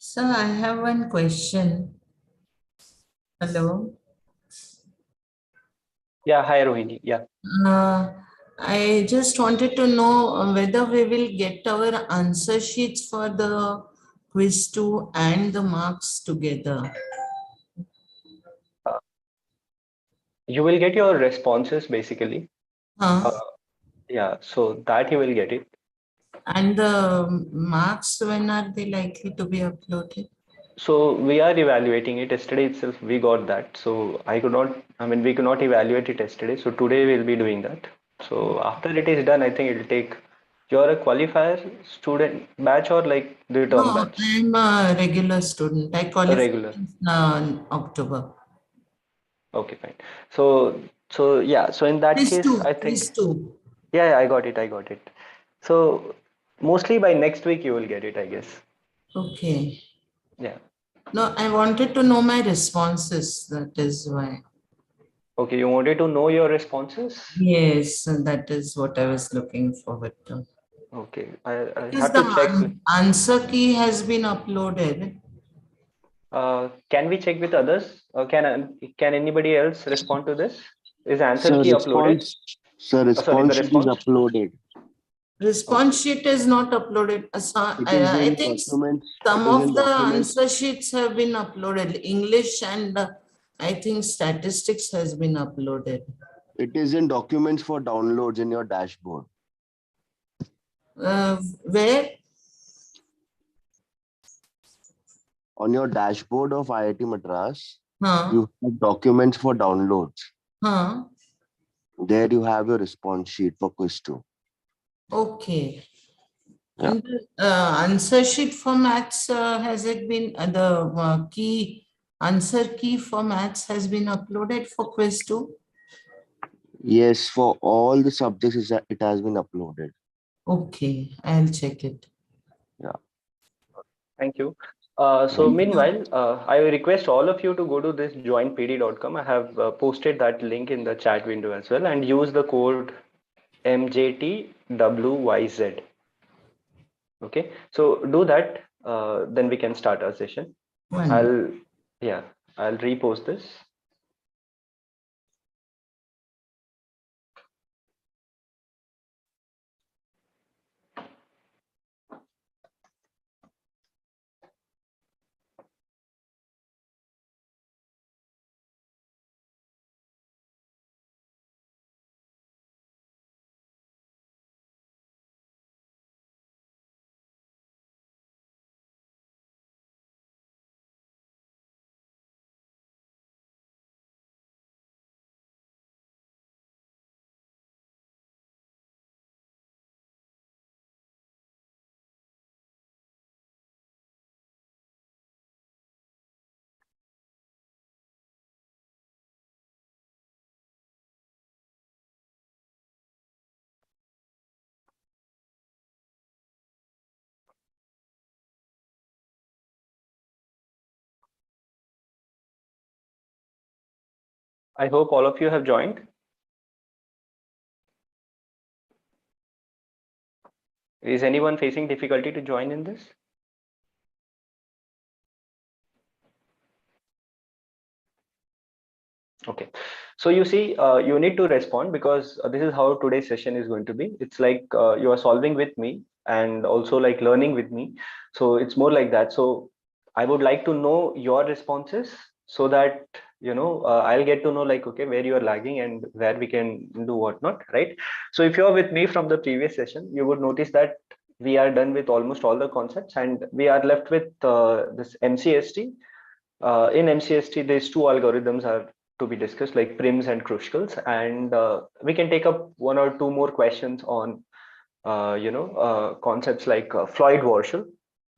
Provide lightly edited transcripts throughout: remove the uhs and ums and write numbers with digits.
So I have one question. Hello. Yeah, hi Rohini. Yeah. Uh, I just wanted to know whether we will get our answer sheets for the quiz 2 and the marks together. Uh, you will get your responses basically. Huh? Uh, yeah, so that you will get it. And the marks, when are they likely to be uploaded? So we are evaluating it. Yesterday itself we got that. So we could not evaluate it yesterday. So today we'll be doing that. So after it is done, I think it'll take, you're a qualifier student batch or like the term No, batch? I'm a regular student. I A qualified regular. in October. Okay, fine. So yeah, so in that Quiz case, 2, I quiz think, 2. yeah, I got it. I got it. So mostly by next week you will get it, I guess. Okay. Yeah. No, I wanted to know my responses. That is why. Okay, you wanted to know your responses? Yes, and that is what I was looking forward to. Okay, I Because have the to check. answer key has been uploaded. Can we check with others? Can anybody else respond to this? Is answer Sir, key uploaded? Sorry, the response sheet is response. uploaded. Okay. Response sheet is not uploaded. It is I in think documents. some It is of in the documents. answer sheets have been uploaded. English and I think statistics has been uploaded. It is in documents for downloads in your dashboard. Where? On your dashboard of IIT Madras, Huh? you have documents for downloads. Huh? There you have your response sheet for quiz 2. Okay. Yeah. And the answer sheet for maths, has it been, the key, answer key for maths has been uploaded for quiz 2? Yes, for all the subjects, it has been uploaded. Okay, I'll check it. Yeah. Thank you. So meanwhile, I will request all of you to go to this joinpd.com. I have posted that link in the chat window as well and use the code MJTWYZ. Okay, so do that. Then we can start our session. One. I'll, yeah, I'll repost this. I hope all of you have joined. Is anyone facing difficulty to join in this? Okay, so you see, you need to respond because this is how today's session is going to be. It's like you are solving with me and also like learning with me. So it's more like that. So I would like to know your responses so that, I'll get to know like, okay, where you are lagging and where we can do whatnot, right? So if you're with me from the previous session, you would notice that we are done with almost all the concepts and we are left with this MCST. In MCST, these two algorithms are to be discussed, like Prims and Kruskals, and we can take up one or two more questions on, concepts like Floyd-Warshall.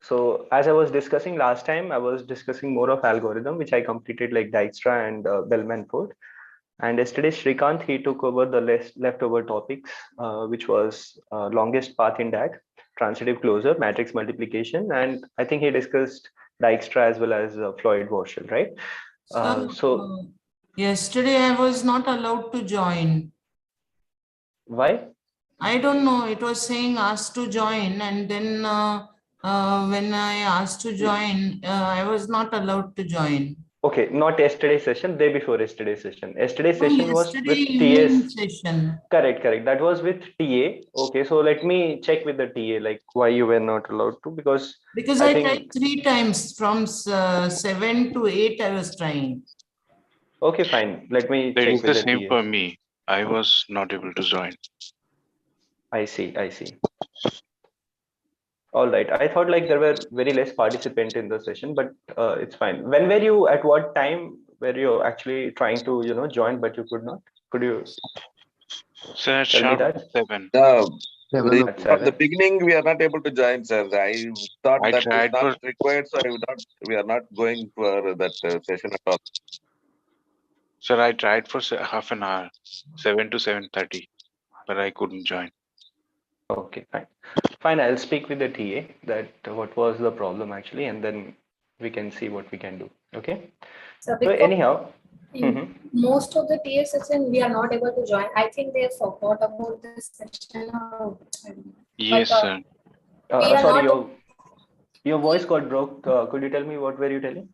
So as I was discussing last time, I was discussing more of algorithm, which I completed like Dijkstra and Bellman-Ford. And yesterday, Srikanth, he took over the leftover topics, which was longest path in DAG, transitive closure, matrix multiplication, and I think he discussed Dijkstra as well as Floyd-Warshall, right? So So yesterday I was not allowed to join. why? I don't know. It was saying asked to join, and then When I asked to join, I was not allowed to join. Okay, not yesterday session, day before yesterday session. Yesterday Oh, session was yesterday with evening TS. session. Correct, correct. That was with TA. Okay, so let me check with the TA, like why you were not allowed to, because Because I I tried think, 3 times from 7 to 8, I was trying. okay, fine. Let me It's check with the the same TA. for me. I was not able to join. I see, I see. All right. I thought like there were very less participant in the session, but it's fine. When were you, at what time were you actually trying to, join, but you could not? Could you So at tell me sharp that? seven, Seven At o'clock. From the 7? beginning, we are not able to join, sir. I thought I that is tried not for required, so I would not. We are not going for that session at all. sir. I tried for half an hour, 7 to 7:30, but I couldn't join. Okay, fine. Fine, I'll speak with the TA that what was the problem actually, and then we can see what we can do. Okay. So So because anyhow, in most of the TS session we are not able to join. I think they forgot about this session or I don't know. But Yes, sir. we are sorry, not your voice got broke. Could you tell me what were you telling?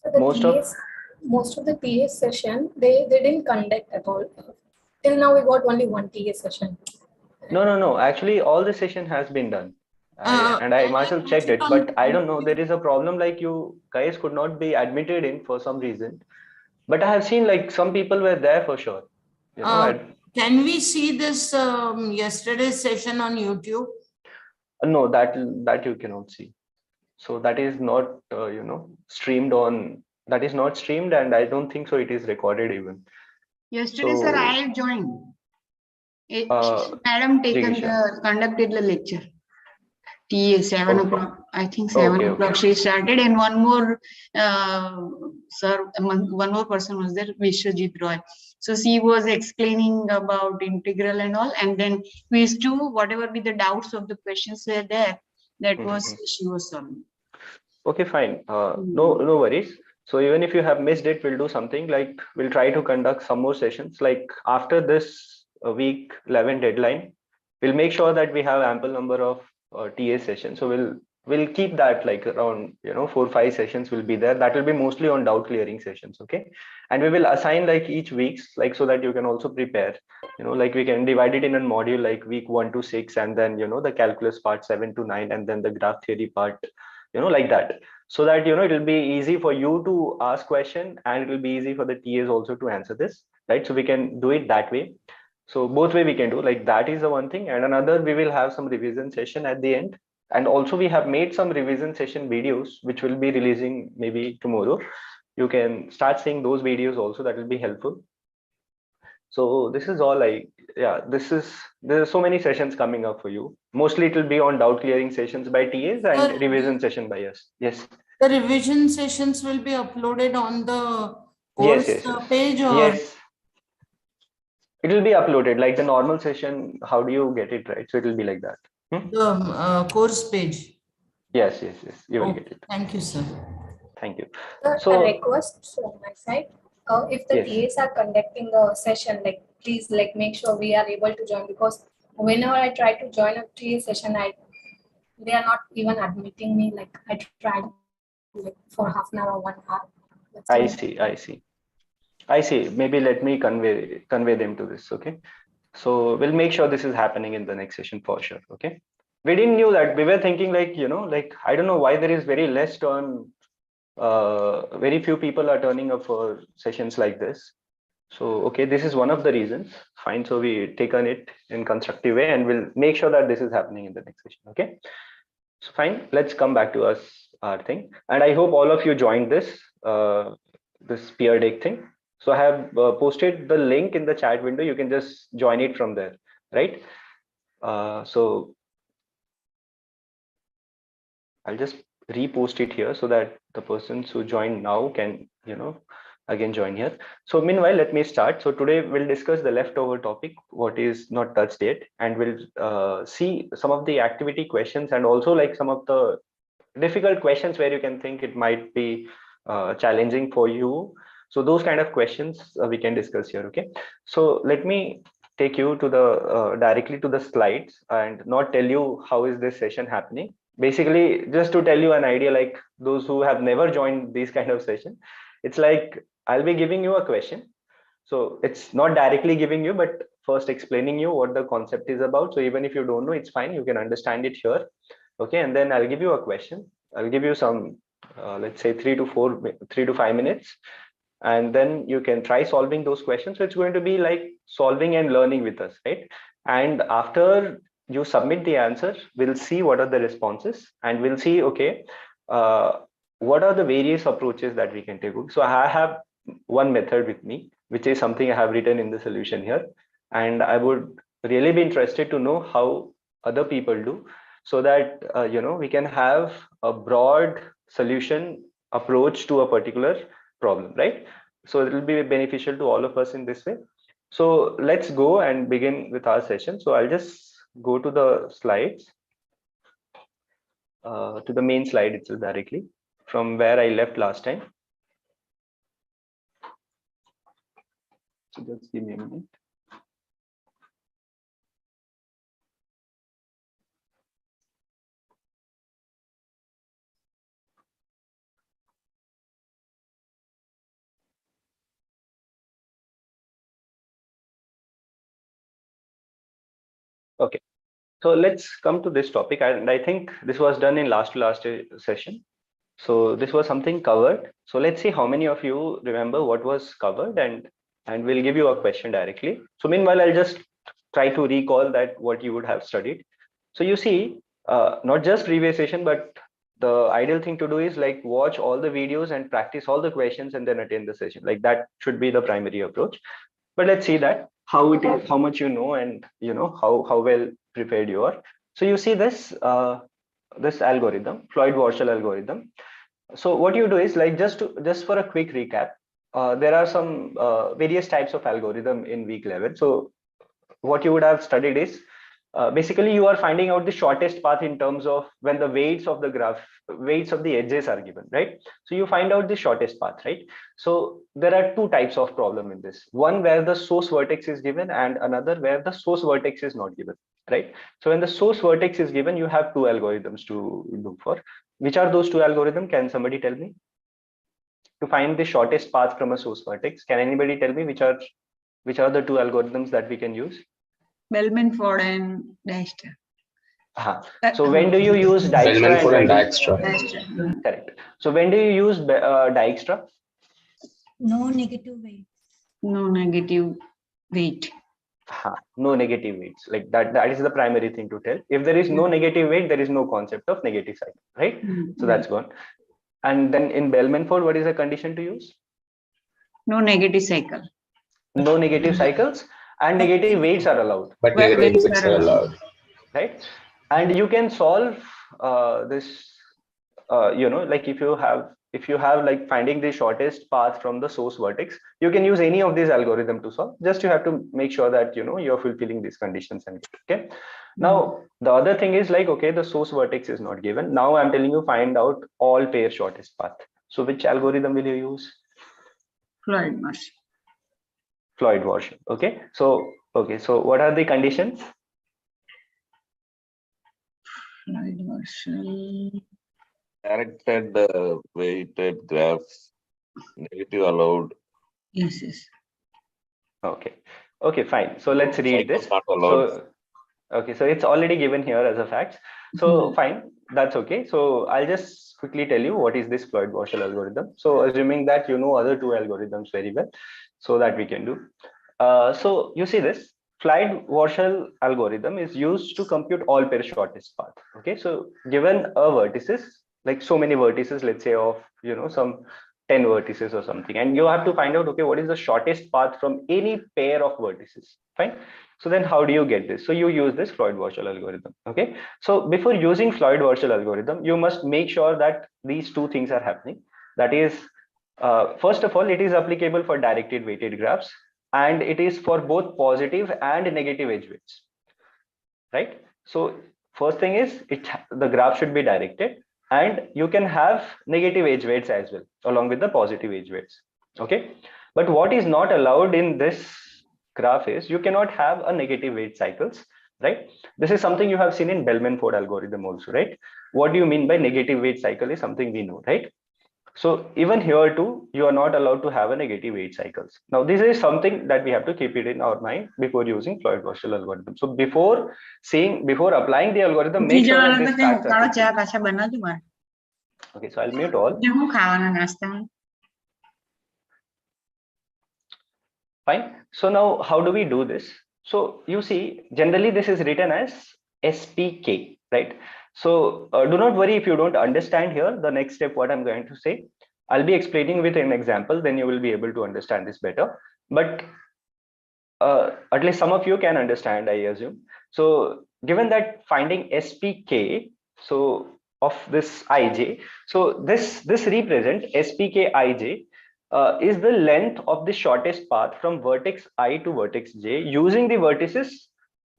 so the Most of TS most of the TS session they didn't conduct at all. Till now we got only one TS session. no. Actually, all the session has been done. I Can I myself watch checked it it, on but I don't know. There YouTube? is a problem like you guys could not be admitted in for some reason. But I have seen like some people were there for sure. You know, Uh, can we see this yesterday's session on YouTube? no, that you cannot see. So that is not streamed on. That is not streamed, and I don't think so. It is recorded even. Yesterday, sir, So, I have joined. uh, Madam taken Jigisha. the conducted the lecture. TA 7 o'clock. I think seven Okay, o'clock okay. she started, and one more sir, one more person was there, Vishwajit Roy. So she was explaining about integral and all, and then quiz two, whatever be the doubts of the questions were there, that was she was solving. Okay, fine. No worries. So even if you have missed it, we'll do something like we'll try to conduct some more sessions. Like after this week 11 deadline, we'll make sure that we have ample number of TA sessions. So we'll keep that like around 4-5 sessions will be there. That will be mostly on doubt clearing sessions. Okay, and we will assign like each weeks like so that you can also prepare. Like we can divide it in a module like week 1 to 6, and then the calculus part 7 to 9, and then the graph theory part like that, so that it'll be easy for you to ask question, and it will be easy for the TAs also to answer this, right? So we can do it that way. So both way we can do, like that is the one thing. And another, we will have some revision session at the end, and also we have made some revision session videos which will be releasing maybe tomorrow. You can start seeing those videos also, that will be helpful. So this is all yeah, there's so many sessions coming up for you. Mostly it will be on doubt clearing sessions by TAs and revision session by us. Yes. The revision sessions will be uploaded on the Yes, course yes, yes. page, or Yes. It will be uploaded like the normal session. How do you get it right? So it will be like that. the course page? Yes, yes, yes. You will Oh, get it. thank you, sir. Thank you. a So request from my side. If the yes, TAs are conducting the session, like please like make sure we are able to join, because whenever I try to join a TA session, they are not even admitting me. Like I tried like for half an hour or 1 hour. That's I all. see. I see. I see. Maybe let me convey them to this. Okay. So we'll make sure this is happening in the next session for sure. Okay. We didn't knew that. We were thinking like, like I don't know why there is very less turn. Very few people are turning up for sessions like this. So, okay, this is one of the reasons. Fine. So we take on it in constructive way, and we'll make sure that this is happening in the next session. Okay. So fine. Let's come back to our thing. And I hope all of you joined this peer deck thing. So I have posted the link in the chat window. You can just join it from there, right? So I'll just repost it here so that the persons who joined now can, again join here. So meanwhile, let me start. So today we'll discuss the leftover topic, what is not touched yet, and we'll see some of the activity questions, and also like some of the difficult questions where you can think it might be challenging for you. So those kind of questions we can discuss here. Okay. So let me take you to the directly to the slides and not tell you how is this session happening. basically, just to tell you an idea, like those who have never joined these kind of session, it's like I'll be giving you a question. So it's not directly giving you, but first explaining you what the concept is about. So even if you don't know, it's fine. You can understand it here. Okay. And then I'll give you a question. I'll give you some, let's say 3 to 5 minutes. And then you can try solving those questions. So it's going to be like solving and learning with us, right? And after you submit the answer, we'll see what are the responses, and we'll see, okay, what are the various approaches that we can take. So I have one method with me, which is something I have written in the solution here. And I would really be interested to know how other people do, so that, we can have a broad solution approach to a particular problem, right? So it will be beneficial to all of us in this way. So let's go and begin with our session. So I'll just go to the slides, to the main slide itself directly from where I left last time. So just give me a minute. Okay, so let's come to this topic, and I think this was done in last session. So this was something covered. So let's see how many of you remember what was covered, and we'll give you a question directly. So meanwhile, I'll just try to recall that what you would have studied. So you see, not just previous session, but the ideal thing to do is like watch all the videos and practice all the questions and then attend the session. Like that should be the primary approach. But let's see that how it is, how much you know, and how well prepared you are. So you see this this algorithm, Floyd-Warshall algorithm. So what you do is like just for a quick recap, there are some various types of algorithm in week 11. So what you would have studied is basically you are finding out the shortest path in terms of when the weights of the graph, weights of the edges are given, right? So you find out the shortest path, right? So there are two types of problem in this. One where the source vertex is given, and another where the source vertex is not given, right? So when the source vertex is given, you have two algorithms to look for. Which are those two algorithms? Can somebody tell me? To find the shortest path from a source vertex, can anybody tell me which are the two algorithms that we can use? Bellman-Ford and Dijkstra. So when do you use Dijkstra? Bellman-Ford and Dijkstra. Correct. So when do you use Dijkstra? No negative weight. No negative weight. No negative weights. Like that is the primary thing to tell. If there is no negative weight, there is no concept of negative cycle, right? So that's gone. And then in Bellman-Ford, what is the condition to use? No negative cycle. No negative cycles, and negative weights are allowed. But negative weights are allowed. Right? And you can solve this, like if you have like finding the shortest path from the source vertex, you can use any of these algorithm to solve. Just you have to make sure that you're fulfilling these conditions. And okay, now the other thing is like, okay, the source vertex is not given. Now I'm telling you, find out all pair shortest path. So which algorithm will you use? Floyd-Warshall. Floyd-Warshall. Okay, so what are the conditions? Floyd-Warshall. Directed weighted graph, negative allowed. Yes. Okay, fine. So let's read this. Not allowed. So it's already given here as a fact. So fine, that's okay. So I'll just quickly tell you what is this Floyd-Warshall algorithm. So assuming that you know other two algorithms very well, so that we can do. So you see this Floyd-Warshall algorithm is used to compute all pair shortest path. Okay, so given a vertices, like so many vertices, let's say of some 10 vertices or something, and you have to find out, okay, what is the shortest path from any pair of vertices. Fine. So then how do you get this? So you use this Floyd-Warshall algorithm. Okay, so before using Floyd-Warshall algorithm, you must make sure that these two things are happening. That is, first of all, it is applicable for directed weighted graphs, and it is for both positive and negative edge weights, right? So first thing is the graph should be directed, and you can have negative edge weights as well along with the positive edge weights. Okay, but what is not allowed in this graph is you cannot have a negative weight cycles, right? This is something you have seen in Bellman-Ford algorithm also, right? What do you mean by negative weight cycle is something we know, right? So even here too, you are not allowed to have a negative weight cycles. Now, this is something that we have to keep it in our mind before using Floyd-Warshall algorithm. So before applying the algorithm, make sure that this facts are taken. Okay, so I'll mute all. Fine. So now how do we do this? So you see, generally this is written as SPK, right? So do not worry if you don't understand here. The next step, what I'm going to say, I'll be explaining with an example, then you will be able to understand this better. But at least some of you can understand, I assume. So given that finding SPK, so of this ij, so this represent SPK ij is the length of the shortest path from vertex I to vertex j using the vertices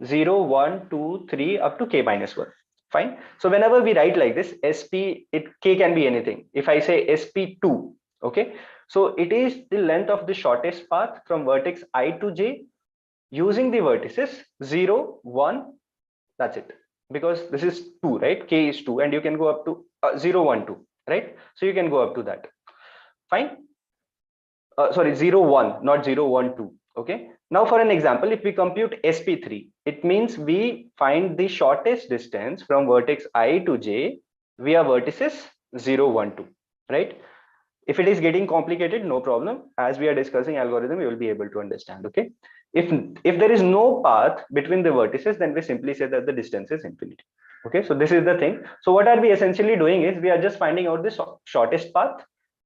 0, 1, 2, 3 up to k minus 1. Fine. So whenever we write like this, k can be anything. If I say SP2, okay, so it is the length of the shortest path from vertex I to j using the vertices 0, 1, that's it. Because this is 2, right? K is 2 and you can go up to 0, 1, 2, right? So you can go up to that. Fine. Sorry, 0, 1, not 0, 1, 2. Okay. Now for an example, if we compute SP3, it means we find the shortest distance from vertex I to j via vertices 0, 1, 2, right? If it is getting complicated, no problem. As we are discussing algorithm, you will be able to understand. Okay. If there is no path between the vertices, then we simply say that the distance is infinity. Okay. So this is the thing. So what are we essentially doing is we are just finding out the shortest path,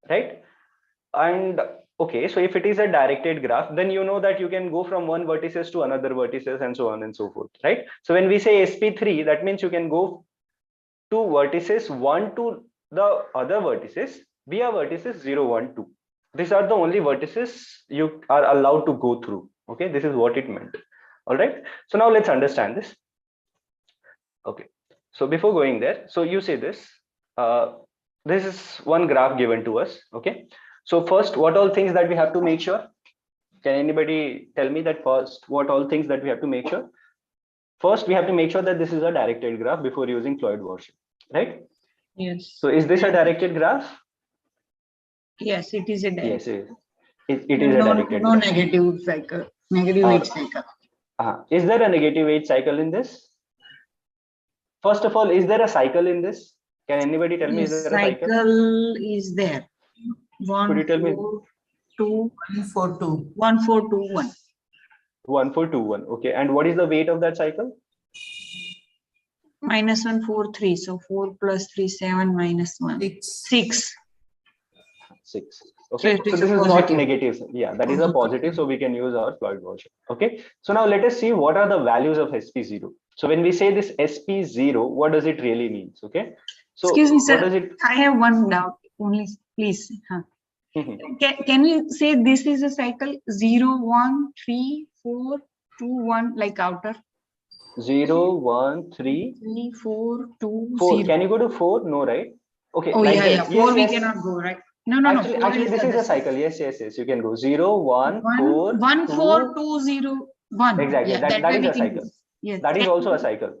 right? And okay, so if it is a directed graph, then you know that you can go from one vertices to another vertices and so on and so forth, right? So when we say SP3, that means you can go to vertices 1 to the other vertices via vertices 0, 1, 2. These are the only vertices you are allowed to go through. Okay, this is what it meant. All right. So now let's understand this. Okay. So before going there, so you say this. This is one graph given to us. Okay. So first, what all things that we have to make sure? Can anybody tell me that first? What all things that we have to make sure? First, we have to make sure that this is a directed graph before using Floyd-Warshall, right? Yes. So is this a directed graph? Yes, it is a directed. Yes, it is a directed no graph. negative cycle, negative weight cycle. Is there a negative weight cycle in this? First of all, is there a cycle in this? Can anybody tell me, is there a cycle? Cycle is there. Could you tell me? 1421. 1421. 1421. Okay. And what is the weight of that cycle? -143. So 4 plus 3, 7 minus 1. 6. 6. Okay. So this is not negative. Yeah, that is a positive. So we can use our Floyd-Warshall. Okay. So now let us see what are the values of SP0. So when we say this SP0, what does it really mean? Okay. So excuse me, sir. What does it? I have one doubt only, please. Can we say this is a cycle 0, 1, 3, 4, 2, 1 like outer? 0, 1, 3, 3, 4, 2, 4. 0. Can you go to 4? No, right? Okay. Oh, like yeah, this. yeah. 4 yes, we cannot go, right? No. Actually, this is a cycle. Yes. You can go 0, 1, 4, 1, 2. 4, 2, 0, 1. Exactly. Yeah, that is a cycle. Go. Yes. That is also a cycle.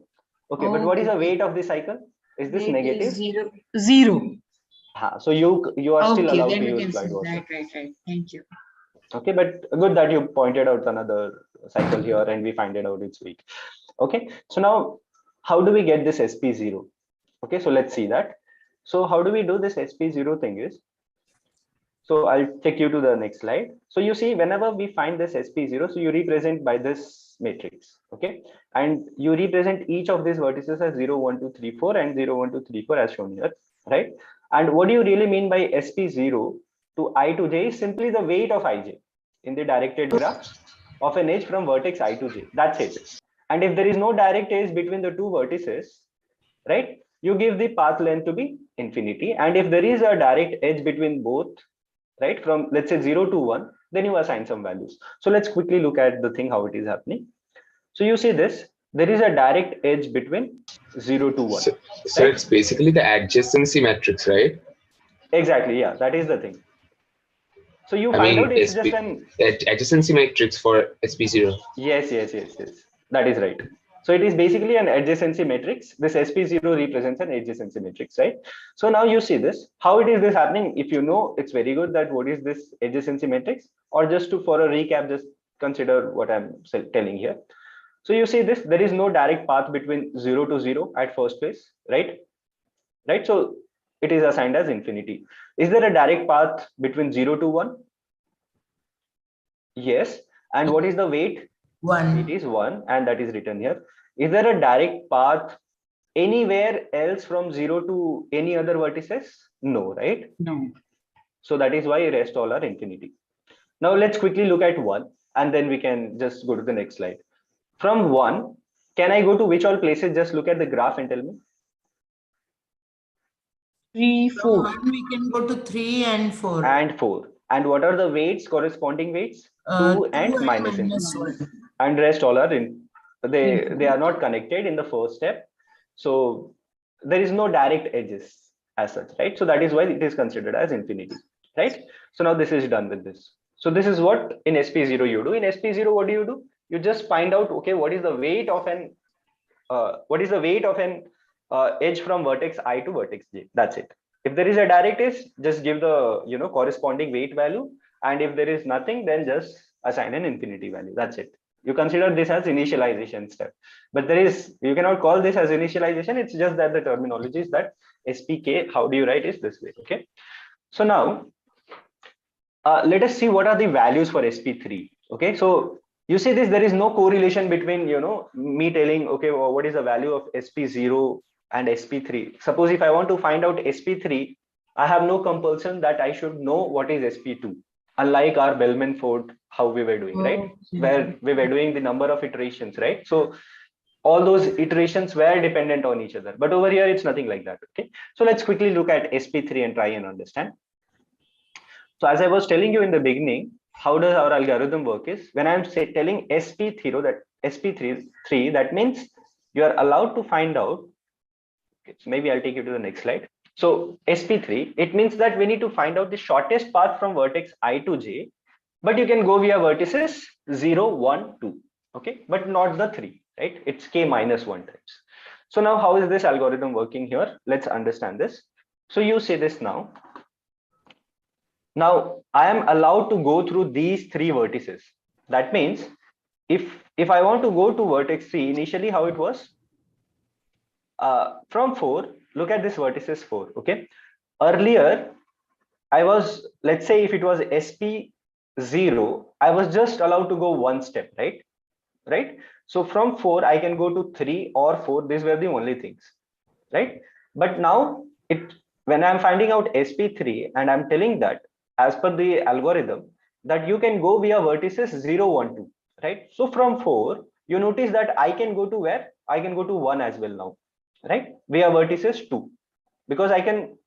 Okay, but what is the weight of the cycle? Is this negative? 0. So you are still allowed to use Floyd-Warshall. Right. Thank you. Okay, but good that you pointed out another cycle here and we find it out it's weak. Okay, so now how do we get this SP0? Okay, so let's see that. So how do we do this SP0 thing is, so I'll take you to the next slide. So you see, whenever we find this SP0, so you represent by this matrix, okay? And you represent each of these vertices as 0, 1, 2, 3, 4 and 0, 1, 2, 3, 4 as shown here, right? And what do you really mean by SP0 to I to j is simply the weight of ij in the directed graph of an edge from vertex I to j. That's it. And if there is no direct edge between the two vertices, right, you give the path length to be infinity. And if there is a direct edge between both, right, from let's say 0 to 1, then you assign some values. So let's quickly look at the thing, how it is happening. So you see this, there is a direct edge between 0 to 1. So it's basically the adjacency matrix, right? Exactly, yeah, that is the thing. So you find out it's just an adjacency matrix for SP0. Yes, that is right. So it is basically an adjacency matrix. This SP0 represents an adjacency matrix, right? So now you see this, how it is this happening? If you know, it's very good that what is this adjacency matrix, or just to, for a recap, just consider what I'm telling here. So you see this, there is no direct path between 0 to 0 at first place, right? Right. So it is assigned as infinity. Is there a direct path between 0 to 1? Yes. And what is the weight? 1. It is 1, and that is written here. Is there a direct path anywhere else from 0 to any other vertices? No, right? No. So that is why rest all are infinity. Now let's quickly look at 1, and then we can just go to the next slide. From 1, can I go to which all places? Just look at the graph and tell me. 3, 4. 1 we can go to 3 and 4. And 4. And what are the weights, corresponding weights? 2 and minus infinity. 1. And rest all are in, they are not connected in the first step. So there is no direct edges as such, right? So that is why it is considered as infinity, right? So now this is done with this. So this is what in SP0 you do. In SP0, what do? You just find out, okay, what is the weight of an edge from vertex I to vertex J. That's it. If there is a direct edge, just give the corresponding weight value, and if there is nothing, then just assign an infinity value. That's it. You consider this as initialization step, but you cannot call this as initialization. It's just that the terminology is that SPK, how do you write, is this way. Okay. So now let us see what are the values for SP3. Okay. So you see this, there is no correlation between, me telling, okay, well, what is the value of SP0 and SP3. Suppose if I want to find out SP3, I have no compulsion that I should know what is SP2. Unlike our Bellman-Ford, how we were doing, right? Where we were doing the number of iterations, right? So all those iterations were dependent on each other. But over here, it's nothing like that, okay? So let's quickly look at SP3 and try and understand. So as I was telling you in the beginning, how does our algorithm work is, when I'm telling SP3, that means you are allowed to find out, okay, so maybe I'll take you to the next slide. So SP3, it means that we need to find out the shortest path from vertex I to J, but you can go via vertices 0, 1, 2, okay, but not the 3, right? It's K minus 1 times. So now how is this algorithm working here? Let's understand this. So you say this now. Now I am allowed to go through these 3 vertices. That means if I want to go to vertex 3, initially how it was? From 4, look at this vertices 4, okay? Earlier, I was, let's say if it was SP0, I was just allowed to go one step, right? Right? So from 4, I can go to 3 or 4. These were the only things, right? But now, when I'm finding out SP3 and I'm telling that as per the algorithm, that you can go via vertices 0, 1, 2, right? So from 4, you notice that I can go to where? I can go to 1 as well now, right? Via vertices 2, because I can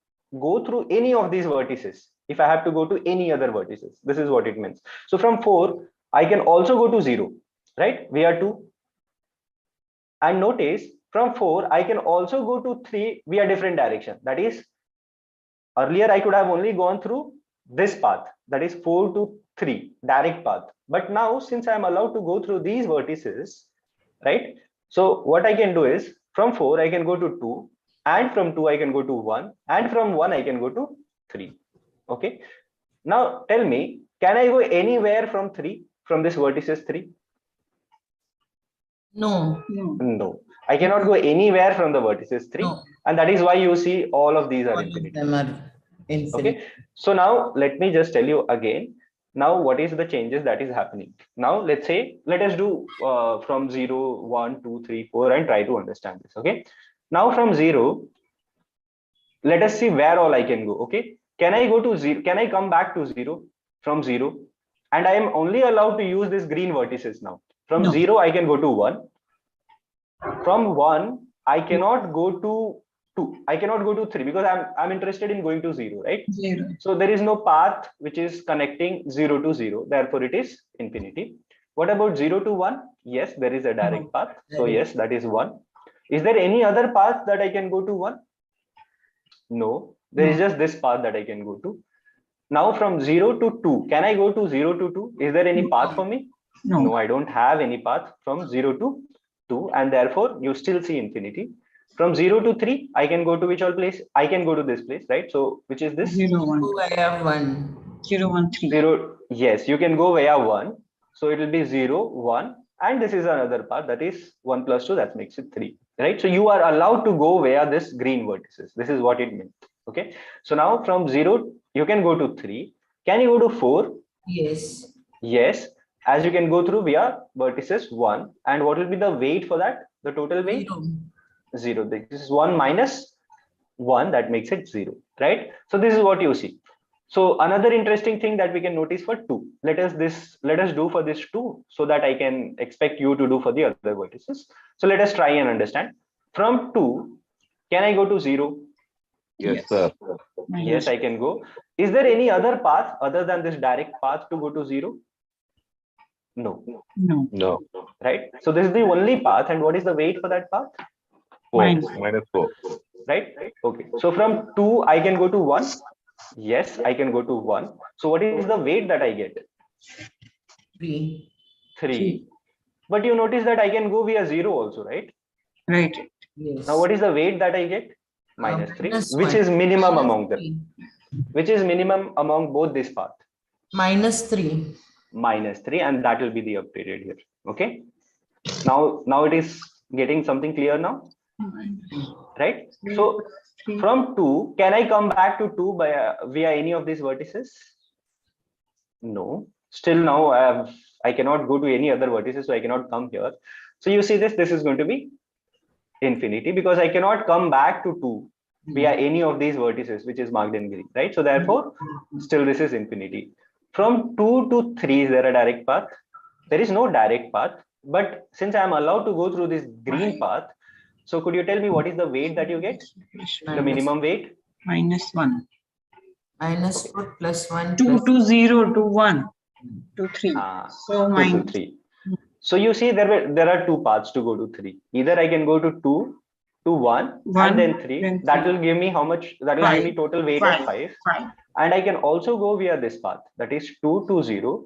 go through any of these vertices if I have to go to any other vertices. This is what it means. So from 4, I can also go to 0, right? Via 2. And notice from 4, I can also go to 3 via different direction. That is, earlier I could have only gone through this path, that is 4 to 3, direct path. But now, since I'm allowed to go through these vertices, right? So what I can do is, from 4, I can go to 2, and from 2, I can go to 1, and from 1, I can go to 3. Okay. Now tell me, can I go anywhere from 3, from this vertices 3? No. No. I cannot go anywhere from the vertices 3. No. And that is why you see all of these are infinity. Okay. So now let me just tell you again. Now, what is the changes that is happening? Now, let's say, let us do from 0, 1, 2, 3, 4 and try to understand this. Okay. Now from 0, let us see where all I can go. Okay. Can I go to 0? Can I come back to 0 from 0? And I am only allowed to use this green vertices now. From 0, I can go to 1. From 1, I cannot go to 2. I cannot go to 3 because I'm interested in going to 0, right? 0. So there is no path which is connecting 0 to 0. Therefore, it is infinity. What about 0 to 1? Yes, there is a direct path. So yes, that is 1. Is there any other path that I can go to 1? No, there is just this path that I can go to. Now from 0 to 2, can I go to 0 to 2? Is there any path for me? No, I don't have any path from 0 to 2, and therefore you still see infinity. From 0 to 3, I can go to which all place? I can go to this place, right? So which is this? 0, 1. Oh, I have 1. 0, 1, 3. 0, yes, you can go via 1. So it will be 0, 1, and this is another path, that is 1 plus 2, that makes it 3, right? So you are allowed to go via this green vertices. This is what it means. Okay. So now from 0, you can go to 3. Can you go to 4? Yes. Yes, as you can go through via vertices 1. And what will be the weight for that? The total weight? 0. 0. This is 1 minus 1, that makes it 0, right? So this is what you see. So another interesting thing that we can notice for 2. Let us do for this 2, so that I can expect you to do for the other vertices. So let us try and understand. From 2, can I go to 0? Yes, sir. Yes, I can go. Is there any other path other than this direct path to go to 0? No. No. No. Right? So this is the only path, and what is the weight for that path? 4. Minus. Minus 4. Right? Okay. So from 2, I can go to 1. Yes, I can go to 1. So what is the weight that I get? 3. 3. But you notice that I can go via 0 also, right? Right. Yes. Now what is the weight that I get? Minus 3, minus which 1. is minimum Minus among them. 3. Which is minimum among both this path? Minus 3. Minus 3, and that will be the updated here. Okay. Now it is getting something clear now, right? So from 2, can I come back to 2 by via any of these vertices? No. Still now I cannot go to any other vertices, so I cannot come here. So you see this is going to be infinity, because I cannot come back to 2 via any of these vertices, which is marked in green, right? So therefore, still this is infinity. From 2 to 3, is there a direct path? There is no direct path, but since I am allowed to go through this green path, so could you tell me what is the weight that you get? The minimum weight? Minus 1. Minus 4 plus 1. 2 plus to 0 to 1 to 3. So 2 to minus. 3. So you see there are 2 paths to go to 3. Either I can go to 2 to 1 and then 3. That will give me how much? That will give me total weight of 5. And I can also go via this path, that is 2 to 0,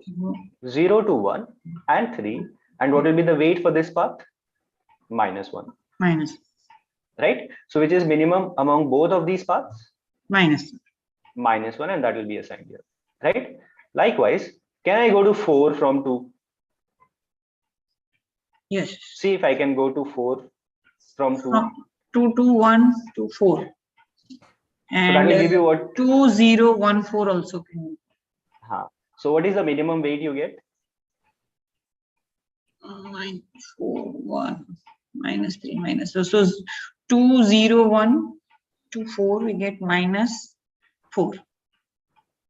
0 to 1, and 3. And what will be the weight for this path? Minus 1. Minus. Right? So which is minimum among both of these paths? Minus. Minus 1, and that will be assigned here. Right? Likewise, can I go to 4 from 2? Yes. See if I can go to 4 from 2. 2 to 1 to 4. And so that will give you what? 2, 0, 1, 4 also can. So what is the minimum weight you get? 9, 4, 1, minus 3, minus. So 2, 0, 1 to 4, we get minus 4.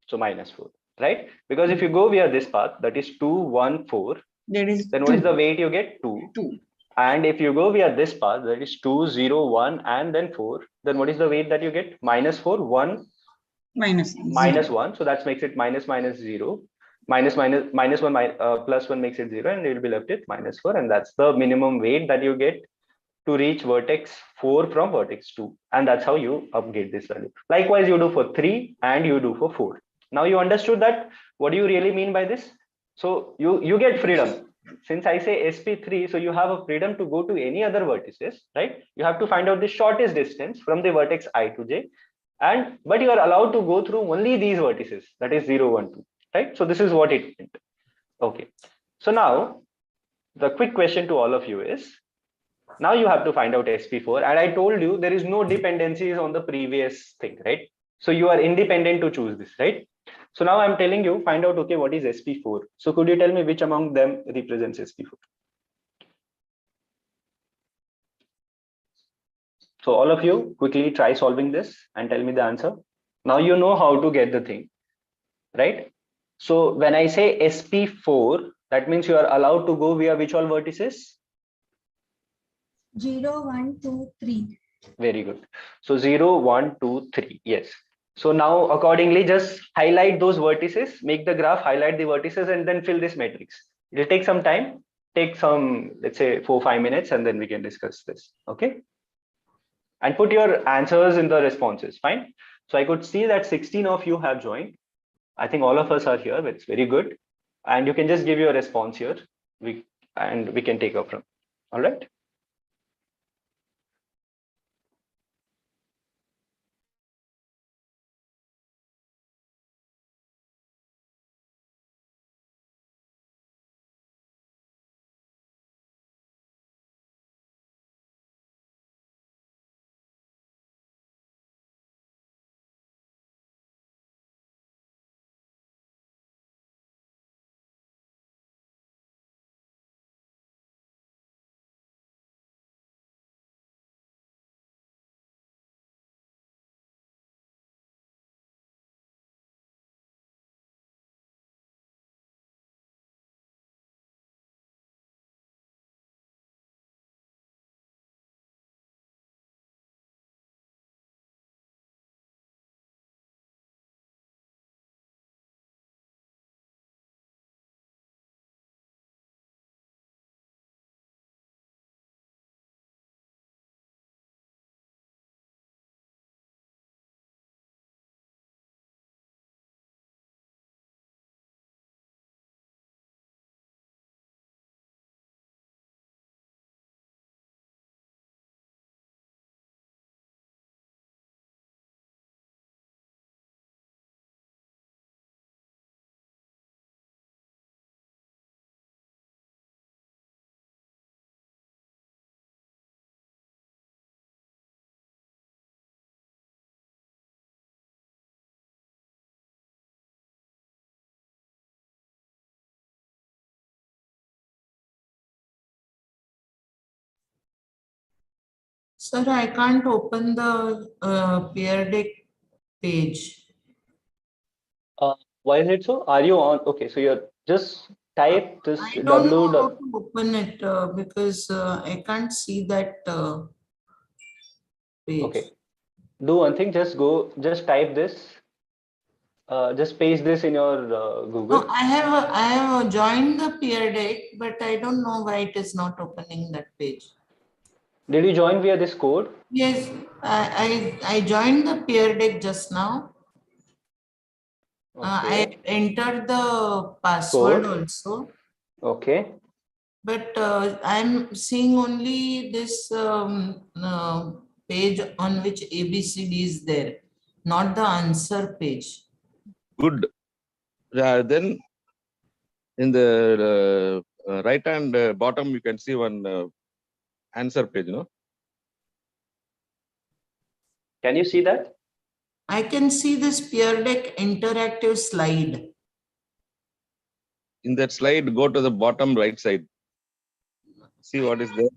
So minus 4, right? Because if you go via this path, that is 2, 1, 4, that is then what is the weight you get? 2. 2. And if you go via this path, that is 2, 0, 1, and then 4, then what is the weight that you get? Minus 4, 1, minus 1. So that makes it minus 0. Minus 1 plus 1 makes it 0, and it will be left with minus 4. And that's the minimum weight that you get to reach vertex 4 from vertex 2. And that's how you update this value. Likewise, you do for 3 and you do for 4. Now you understood that. What do you really mean by this? So you get freedom. Since I say SP3, so you have a freedom to go to any other vertices, right? You have to find out the shortest distance from the vertex I to j, but you are allowed to go through only these vertices, that is 0, 1, 2, right? So this is what it meant. Okay. So now the quick question to all of you is, now you have to find out SP4, and I told you there is no dependencies on the previous thing, right? So you are independent to choose this, right? So now I'm telling you, find out, okay, what is SP4? So could you tell me which among them represents SP4? So all of you quickly try solving this and tell me the answer. Now you know how to get the thing, right? So when I say SP4, that means you are allowed to go via which all vertices? 0, 1, 2, 3. Very good. So 0, 1, 2, 3. Yes. So now accordingly, just highlight those vertices, make the graph, highlight the vertices, and then fill this matrix. It will take some time, take some, let's say 4-5 minutes, and then we can discuss this. Okay. And put your answers in the responses. Fine. So I could see that 16 of you have joined. I think all of us are here. It's very good. And you can just give your response here. We can take up from. All right. Sir, I can't open the periodic page. Why is it so? Are you on? Okay, so you're just type this I don't know how w. to open it because I can't see that page. Okay, do one thing. Just type this. Just paste this in your Google. No, I have joined the periodic, but I don't know why it is not opening that page. Did you join via this code? Yes, I joined the periodic just now. I Okay. entered the password Code. also, Okay. but I'm seeing only this page on which ABCD is there, not the answer page. Good. Then in the right hand bottom, you can see one answer page, no? Can you see that? I can see this periodic interactive slide. In that slide, go to the bottom right side. See what is there.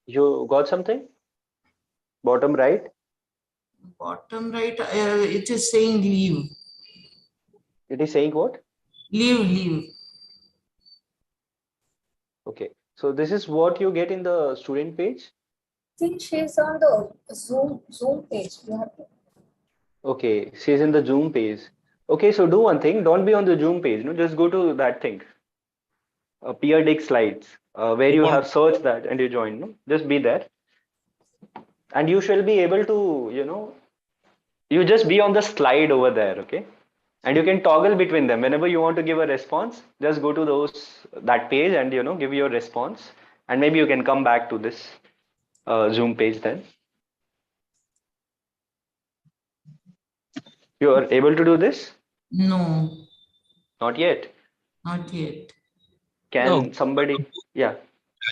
You got something? Bottom right. Bottom right, it is saying leave. It is saying what? Leave. Okay. So this is what you get in the student page. I think she's on the Zoom page. You have to. Okay, she's in the Zoom page. Okay, so do one thing. Don't be on the Zoom page. No, just go to that thing. Periodic slides, where you have searched that and you join. No, just be there, and you shall be able to, you just be on the slide over there. Okay, and you can toggle between them whenever you want to give a response. Just go to that page and give your response, and maybe you can come back to this Zoom page then. You are able to do this? No, Not yet. not yet. Can somebody? Yeah.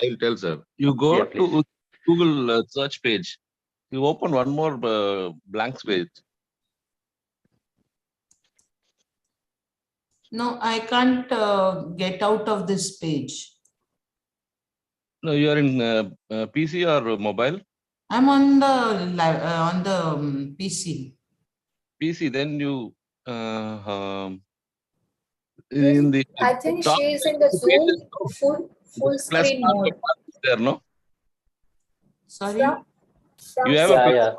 I will tell, sir. You go Yeah, please. to Google search page. You open one more blank page. No, I can't get out of this page. No, you are in PC or mobile? I'm on the PC. PC. Then you in the I think top she is in the Zoom full plus screen mark mode. is there, no? Sorry. You have Yeah, a yeah.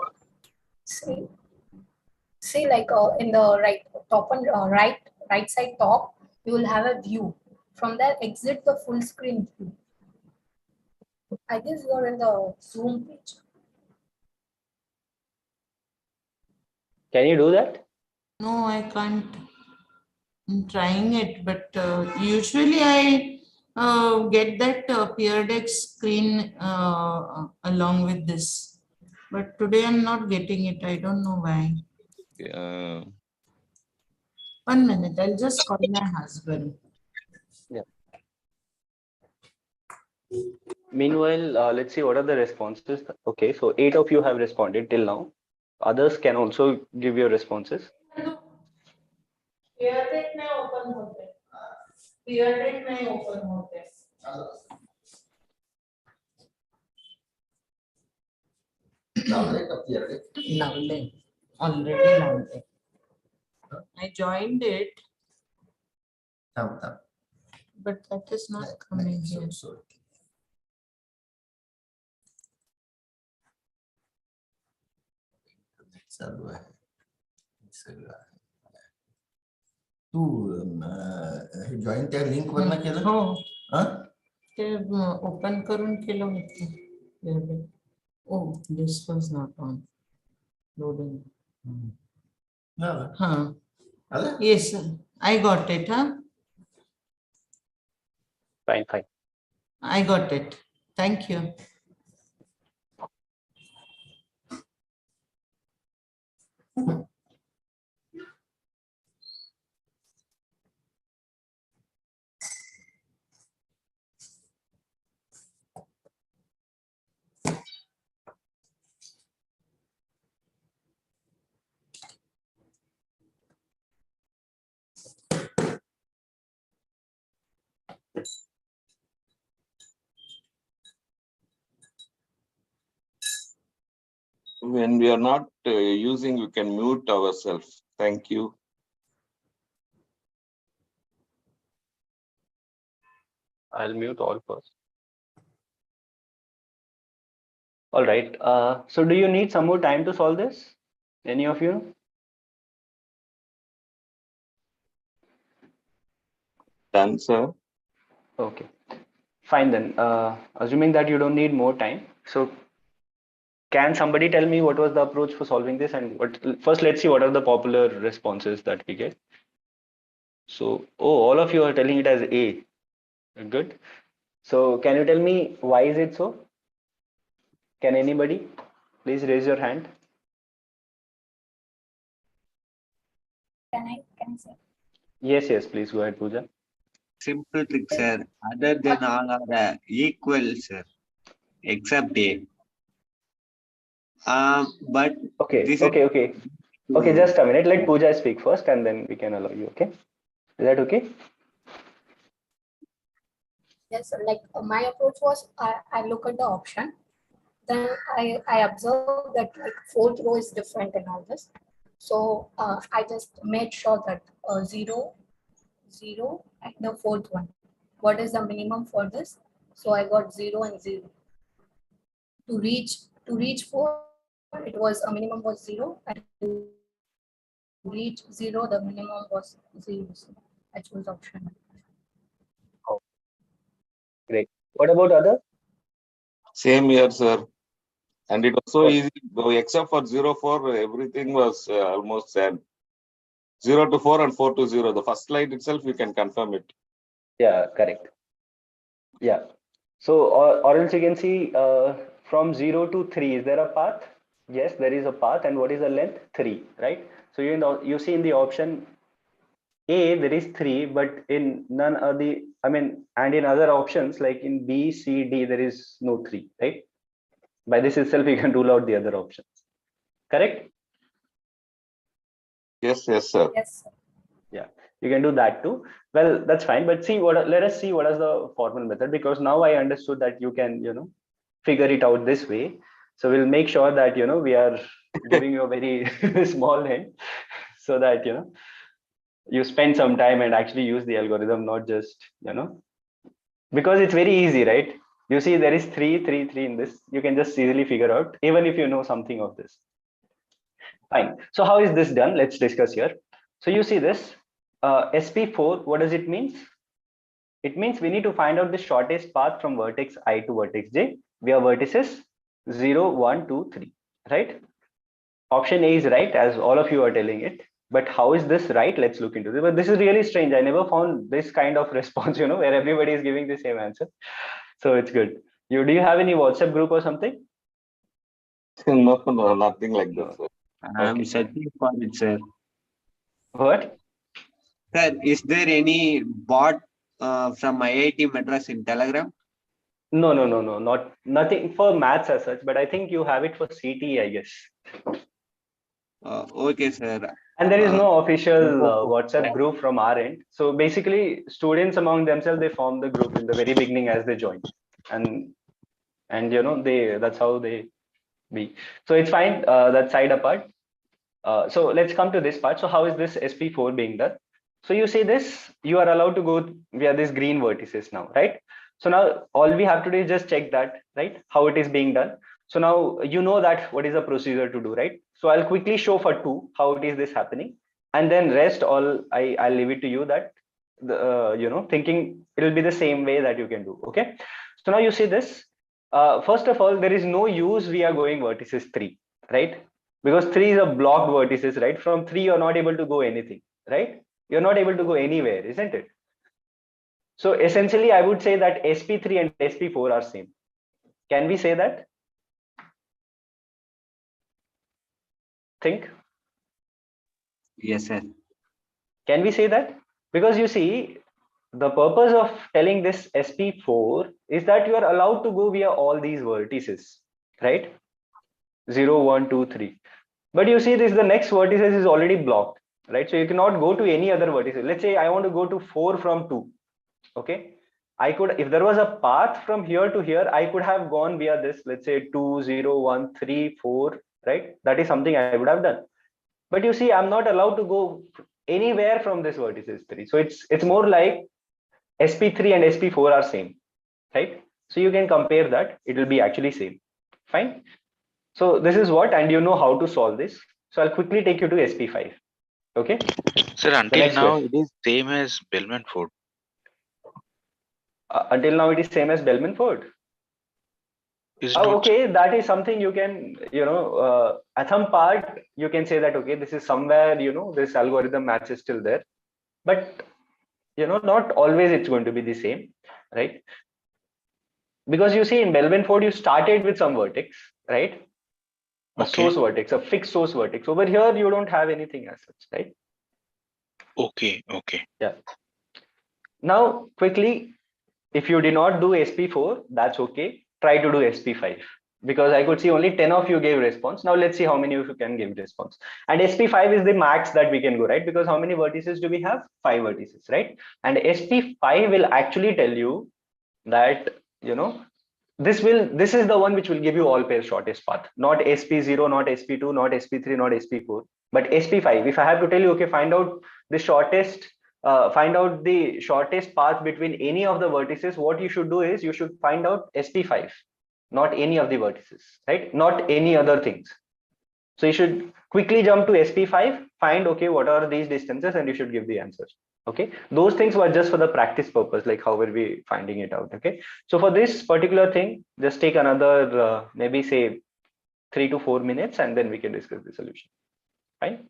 See, like in the right top and right side top, you will have a view. From there, exit the full screen view. I guess you are in the Zoom page. Can you do that? No, I can't. I'm trying it, but usually I get that periodic screen along with this. But today I'm not getting it. I don't know why. 1 minute. I'll just call my husband. Yeah. Meanwhile, let's see what are the responses. Okay, so 8 of you have responded till now. Others can also give your responses. periodic में open होते periodic में open होते Lovely. Already lovely. I joined it, but that is not coming here. चालू आहे सगळं तू हे join त्या link वरनं केलं हो हा ते ओपन करून केलं होतं oh this was not on loading हा yes I got it. Fine. I got it. Thank you. When we are not using, we can mute ourselves. Thank you. I'll mute all first. All right. So do you need some more time to solve this? Any of you? Done, sir. Okay. Fine then. Assuming that you don't need more time. So can somebody tell me what was the approach for solving this, and first let's see what are the popular responses that we get. So, oh, all of you are telling it as A. Good. So can you tell me why is it so? Can anybody please raise your hand? Can I say? Yes, please go ahead, Pooja. Simple trick, sir. Other than all are equal, sir, except A. But Okay. this Okay, just a minute. Let Pooja speak first and then we can allow you. Okay. Is that okay? Yes, like my approach was I look at the option, then I observe that like fourth row is different in all this. So I just made sure that 0, 0 and the fourth one. What is the minimum for this? So I got 0 and 0. To reach 4, it was a minimum was 0, and to reach 0, the minimum was 0. So I chose option. Oh, great. What about other? Same here, sir. And it was so easy, though, except for 0, 4, everything was almost same. 0 to 4 and 4 to 0. The first slide itself, you can confirm it. Yeah, correct. Yeah. So, or else you can see from 0 to 3, is there a path? Yes, there is a path. And what is the length? 3, right? So you see in the option A, there is 3, but in none of the, and in other options like in B, C, D, there is no 3, right? By this itself, you can rule out the other options. Correct? Yes, sir. Yes, sir. Yeah, you can do that too. Well, that's fine. But let us see what is the formal method, because now I understood that you can, figure it out this way. So we'll make sure that, we are giving you a very small hint so that, you spend some time and actually use the algorithm, not just, because it's very easy, right? You see there is 3, 3, 3 in this. You can just easily figure out, even if you know something of this. Fine. So how is this done? Let's discuss here. So you see this SP4, what does it mean? It means we need to find out the shortest path from vertex I to vertex J via vertices 0, 1, 2, 3, right? Option A is right, as all of you are telling it. But how is this right? Let's look into this. But this is really strange. I never found this kind of response, where everybody is giving the same answer. So it's good. Do you have any WhatsApp group or something? No, nothing like that, sir. I'm searching for it, sir. What? Sir, is there any bot from IIT Madras in Telegram? No, nothing for maths as such, but I think you have it for CTE, I guess. Okay, sir. And there is no official WhatsApp group from our end. So basically, students among themselves, they form the group in the very beginning as they join, and that's how they be. So it's fine. That side apart. So let's come to this part. So how is this SP4 being done? So you see this, you are allowed to go via these green vertices now, right? So now all we have to do is just check that, right? How it is being done. So now you know that what is the procedure to do, right? So I'll quickly show for 2 how it is this happening, and then rest all I'll leave it to you that thinking it'll be the same way that you can do. Okay. So now you see this. First of all, there is no use we are going vertices 3, right? Because 3 is a blocked vertices, right? From 3 you're not able to go anything, right? You're not able to go anywhere, isn't it? So essentially, I would say that SP3 and SP4 are same. Can we say that? Think. Yes, sir. Can we say that? Because you see, the purpose of telling this SP4 is that you are allowed to go via all these vertices, right? 0, 1, 2, 3. But you see this, the next vertices is already blocked, right? So you cannot go to any other vertices. Let's say I want to go to 4 from 2. Okay. I could, if there was a path from here to here, I could have gone via this, let's say 2, 0, 1, 3, 4, right? That is something I would have done. But you see, I'm not allowed to go anywhere from this vertices 3. So it's more like sp3 and sp4 are same, right? So you can compare that. It will be actually same. Fine. So this is what, and you know how to solve this. So I'll quickly take you to sp5. Okay. Sir, The until next now question. it is same as Bellman-Ford. Until now it is same as Bellman-Ford. Is Oh, not. okay, that is something you can, at some part you can say that, okay, this is somewhere, this algorithm match is still there, but not always it's going to be the same, right? Because you see in Bellman-Ford you started with some vertex, right? A Okay. source vertex, a fixed source vertex. Over here you don't have anything as such, right? Okay. Okay. Yeah. Now quickly, if you did not do sp4, that's okay. Try to do sp5, because I could see only 10 of you gave response. Now let's see how many of you can give response. And sp5 is the max that we can go, right? Because how many vertices do we have? 5 vertices, right? And sp5 will actually tell you that, this is the one which will give you all pair shortest path, not sp0, not sp2, not sp3, not sp4, but sp5. If I have to tell you, okay, find out the shortest path between any of the vertices, what you should do is you should find out sp5, not any of the vertices, right? Not any other things. So you should quickly jump to sp5, find, okay, what are these distances, and you should give the answers. Okay, those things were just for the practice purpose, like how were we finding it out. Okay, so for this particular thing, just take another maybe say 3 to 4 minutes, and then we can discuss the solution. Fine.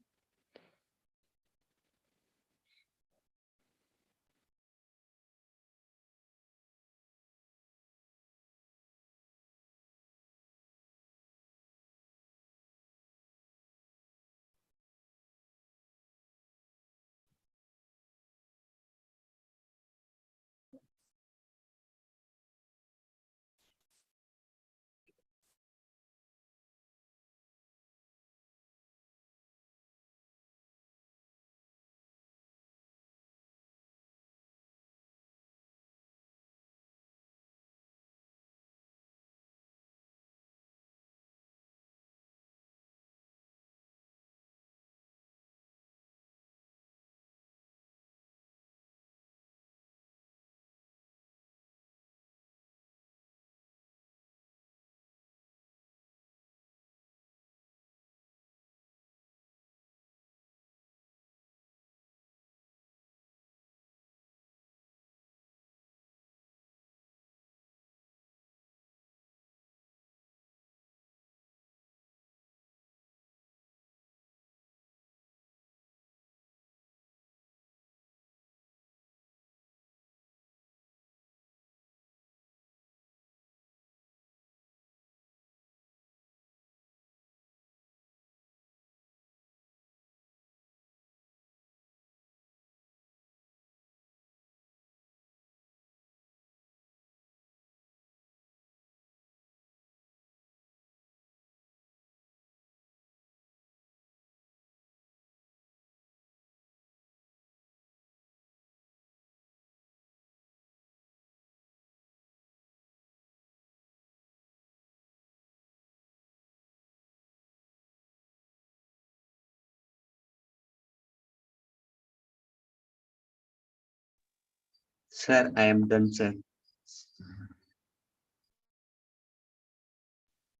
Sir, I am done, sir.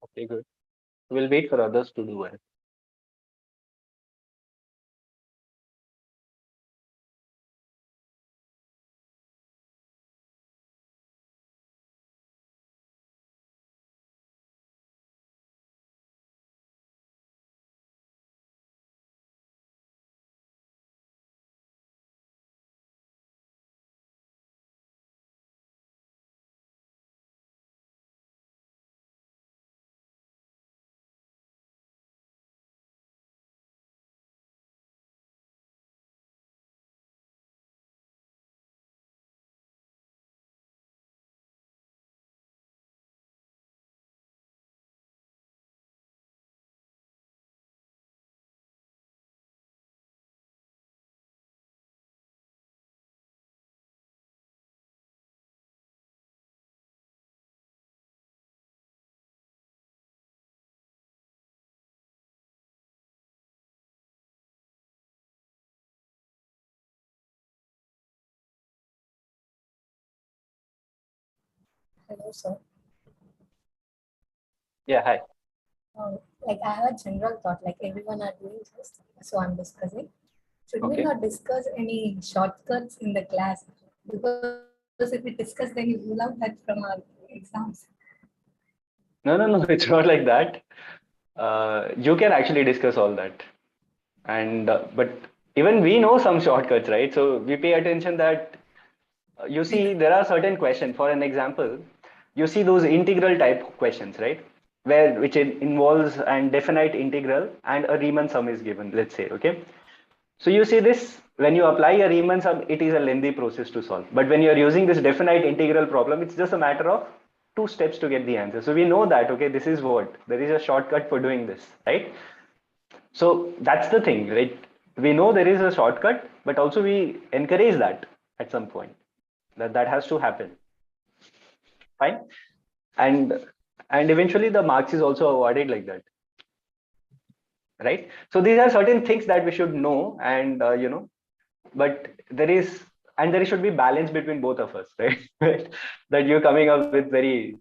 Okay, good. We'll wait for others to do it. Hello, sir. Yeah, hi. Like I have a general thought, like everyone are doing this, so I'm discussing. Should we Okay. not discuss any shortcuts in the class? Because if we discuss, then you rule out that from our exams. No, it's not like that. You can actually discuss all that. And but even we know some shortcuts, right? So we pay attention that you see there are certain questions. For an example, you see those integral type questions, right? Where which involves an definite integral and a Riemann sum is given, let's say, okay? So you see this, when you apply a Riemann sum, it is a lengthy process to solve. But when you're using this definite integral problem, it's just a matter of 2 steps to get the answer. So we know that, okay, this is what, there is a shortcut for doing this, right? So that's the thing, right? We know there is a shortcut, but also we encourage that at some point, that has to happen. Fine. And eventually the marks is also awarded like that. Right? So these are certain things that we should know, and but there should be balance between both of us, right? That you're coming up with very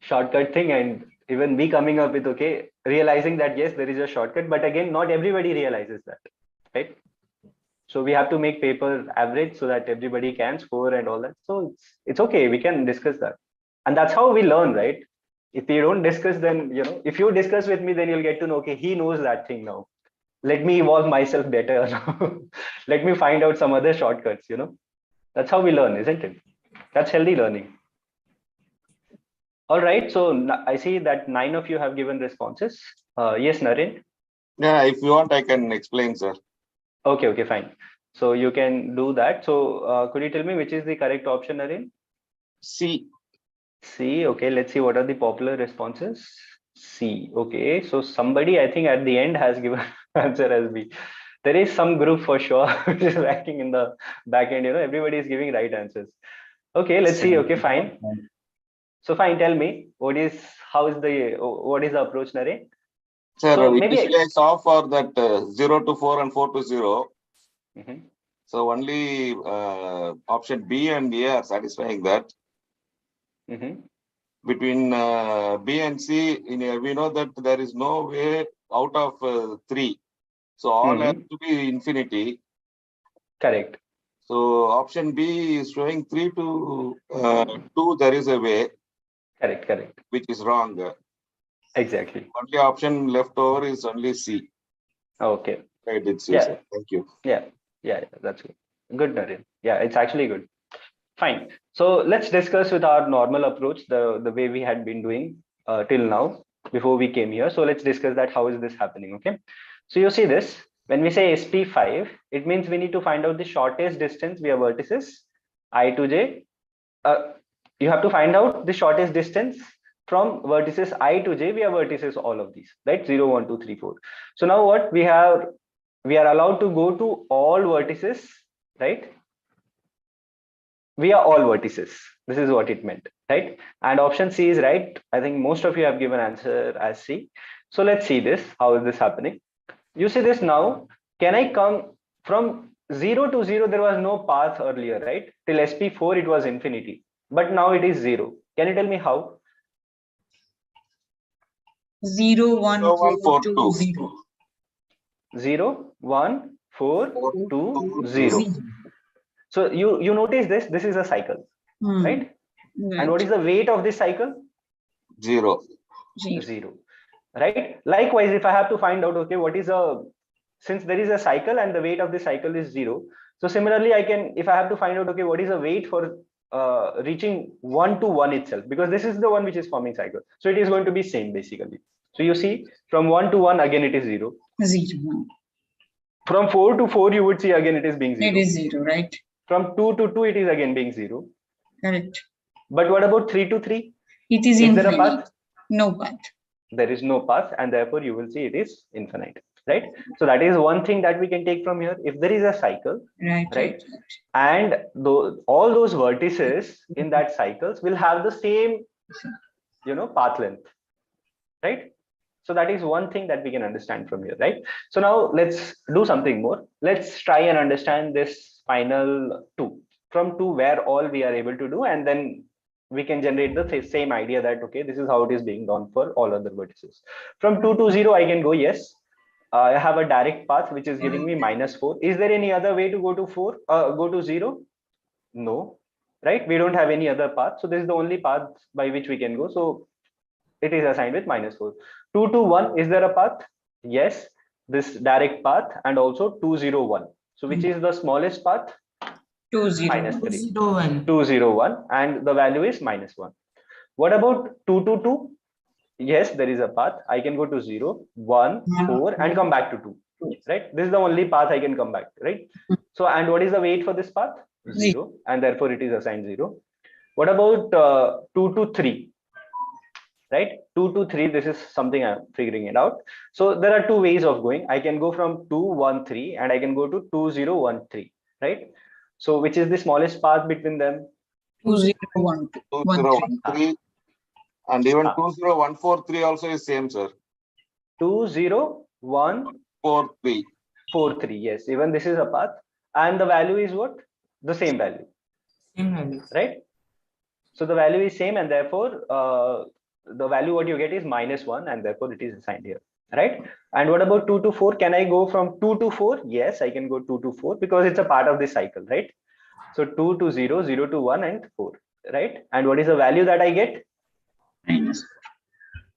shortcut thing, and even me coming up with, okay, realizing that yes, there is a shortcut, but again, not everybody realizes that, right? So we have to make paper average so that everybody can score and all that. So it's okay, we can discuss that, and that's how we learn, right? If you don't discuss, then if you discuss with me, then you'll get to know, okay, he knows that thing now, let me evolve myself better. Let me find out some other shortcuts. That's how we learn, isn't it? That's healthy learning. All right, so I see that 9 of you have given responses. Yes, Naren? Yeah, if you want, I can explain, sir. Okay, fine. So you can do that. So could you tell me which is the correct option, Naren? C. C. Okay, let's see what are the popular responses. C. Okay, so somebody, I think, at the end has given answer as B. There is some group for sure which is lacking in the back end. Everybody is giving right answers. Okay, let's see. Okay, fine. So fine, tell me what is the approach, Naren? Sir, So initially I saw for that 0 to 4 and 4 to 0. Mm-hmm. So only option B and A are satisfying that. Mm-hmm. Between B and C, we know that there is no way out of 3. So all has to be infinity. Correct. So option B is showing 3 to 2, there is a way. Correct. Which is wrong. Exactly. Only option left over is only C. Okay. I did see, yeah. sir. Thank you. Yeah, that's good. Good, Naren. Yeah, it's actually good. Fine. So let's discuss with our normal approach, the way we had been doing till now before we came here. So let's discuss that. How is this happening? Okay. So you see this, when we say SP5, it means we need to find out the shortest distance via vertices I to j. You have to find out the shortest distance from vertices I to j via vertices all of these, right? 0, 1, 2, 3, 4. So now what we are allowed to go to all vertices, right? Via all vertices. This is what it meant, right? And option C is right. I think most of you have given answer as C. So let's see this. How is this happening? You see this now. Can I come from 0 to 0? There was no path earlier, right? Till SP4 it was infinity, but now it is 0. Can you tell me how? 0, 1, 4, 2, 0. 0, 1, 4, 2, 0. So you notice this is a cycle, right? And what is the weight of this cycle? 0. 0. Right? Likewise, if I have to find out, okay, since there is a cycle and the weight of the cycle is 0. So similarly, if I have to find out, okay, what is the weight for reaching 1 to 1 itself, because this is the one which is forming cycle. So it is going to be same basically. So you see from 1 to 1, again, it is 0. 0. From 4 to 4, you would see again, it is being 0. It is 0, right? From 2 to 2, it is again being 0. Correct. But what about 3 to 3? It is infinite. There a path? No path. There is no path, and therefore you will see it is infinite, right? So that is one thing that we can take from here. If there is a cycle, right? And all those vertices in that cycles will have the same, path length, right? So that is one thing that we can understand from here, right? So now let's do something more. Let's try and understand this final 2. From 2 where all we are able to do, and then we can generate the same idea that, okay, this is how it is being done for all other vertices. From 2 to 0, I can go, yes. I have a direct path which is giving me -4. Is there any other way to go to 4? Go to 0? No, right? We don't have any other path. So this is the only path by which we can go. So it is assigned with -4. 2 to 1, is there a path? Yes, this direct path, and also 201. So which is the smallest path? 20. -3. 201. 201, and the value is -1. What about 2 to 2? Yes, there is a path. I can go to 0, 1, 4, and come back to 2. Right? This is the only path I can come back. Right? So, and what is the weight for this path? 0, and therefore it is assigned 0. What about 2 to 3? Right? 2 to 3, this is something I'm figuring it out. So there are two ways of going. I can go from 213 and I can go to 2013. Right? So which is the smallest path between them? 2012. 2013. And even 20143 also is same, sir. 20143. 43. Yes, even this is a path, and the value is what? The same value. Same value. Right? So the value is same, and therefore the value what you get is -1, and therefore it is assigned here. Right? And what about 2 to 4? Can I go from 2 to 4? Yes, I can go 2 to 4 because it's a part of this cycle, right? So 2 to 0, 0 to 1, and 4. Right? And what is the value that I get?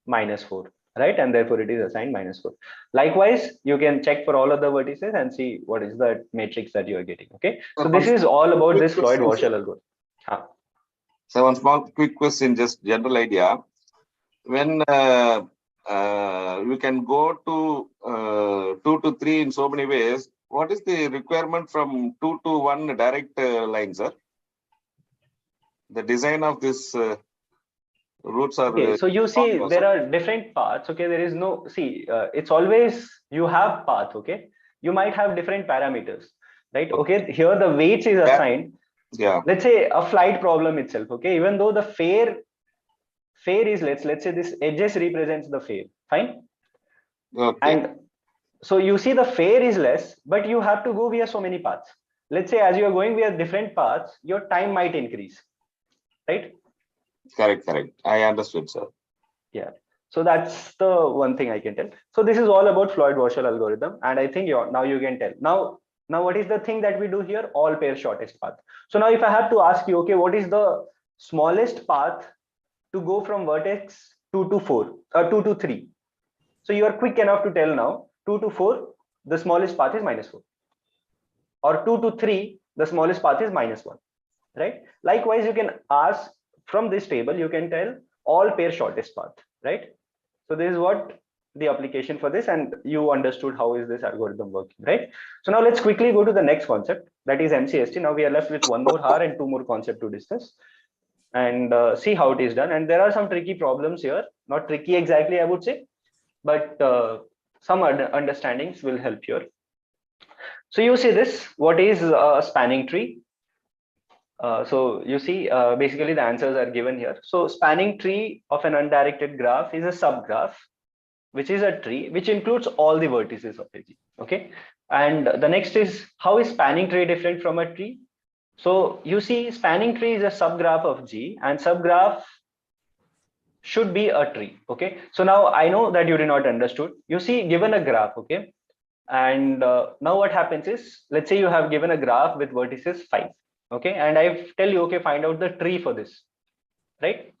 -4, right? And therefore it is assigned -4. Likewise, you can check for all other vertices and see what is the matrix that you are getting. Okay, so this is all about this Floyd-Warshall algorithm. So one small quick question, just general idea. When we can go to 2 to 3 in so many ways, what is the requirement from 2 to 1 direct line, sir? The design of this routes are okay. So you see there are different paths. Okay, there is no, see, it's always you have path. Okay, you might have different parameters, right? Okay, here the weights is assigned. Yeah. Let's say a flight problem itself. Okay, even though the fare is let's say this edges represents the fare. Fine. Okay. And so you see the fare is less, but you have to go via so many paths. Let's say as you are going via different paths, your time might increase, right? Correct. I understood, sir. Yeah. So that's the one thing I can tell. So this is all about Floyd-Warshall algorithm, and I think now you can tell. Now what is the thing that we do here? All pair shortest path. So now if I have to ask you, okay, what is the smallest path to go from vertex 2 to 4 or 2 to 3? So you are quick enough to tell now 2 to 4, the smallest path is -4, or 2 to 3, the smallest path is -1, right? Likewise, you can ask from this table, you can tell all pair shortest path, right? So this is what the application for this, and you understood how is this algorithm working, right? So now let's quickly go to the next concept, that is MCST. Now we are left with 1 more hour and 2 more concepts to discuss and see how it is done. And there are some tricky problems here, not tricky exactly, I would say, but some understandings will help here. So you see this, what is a spanning tree? So you see, basically the answers are given here. So spanning tree of an undirected graph is a subgraph, which is a tree which includes all the vertices of a G. Okay, and the next is, how is spanning tree different from a tree? So you see, spanning tree is a subgraph of G, and subgraph should be a tree. Okay, so now I know that you did not understood. You see, given a graph, okay, and now what happens is, let's say you have given a graph with vertices 5. Okay, and I tell you, okay, find out the tree for this, right?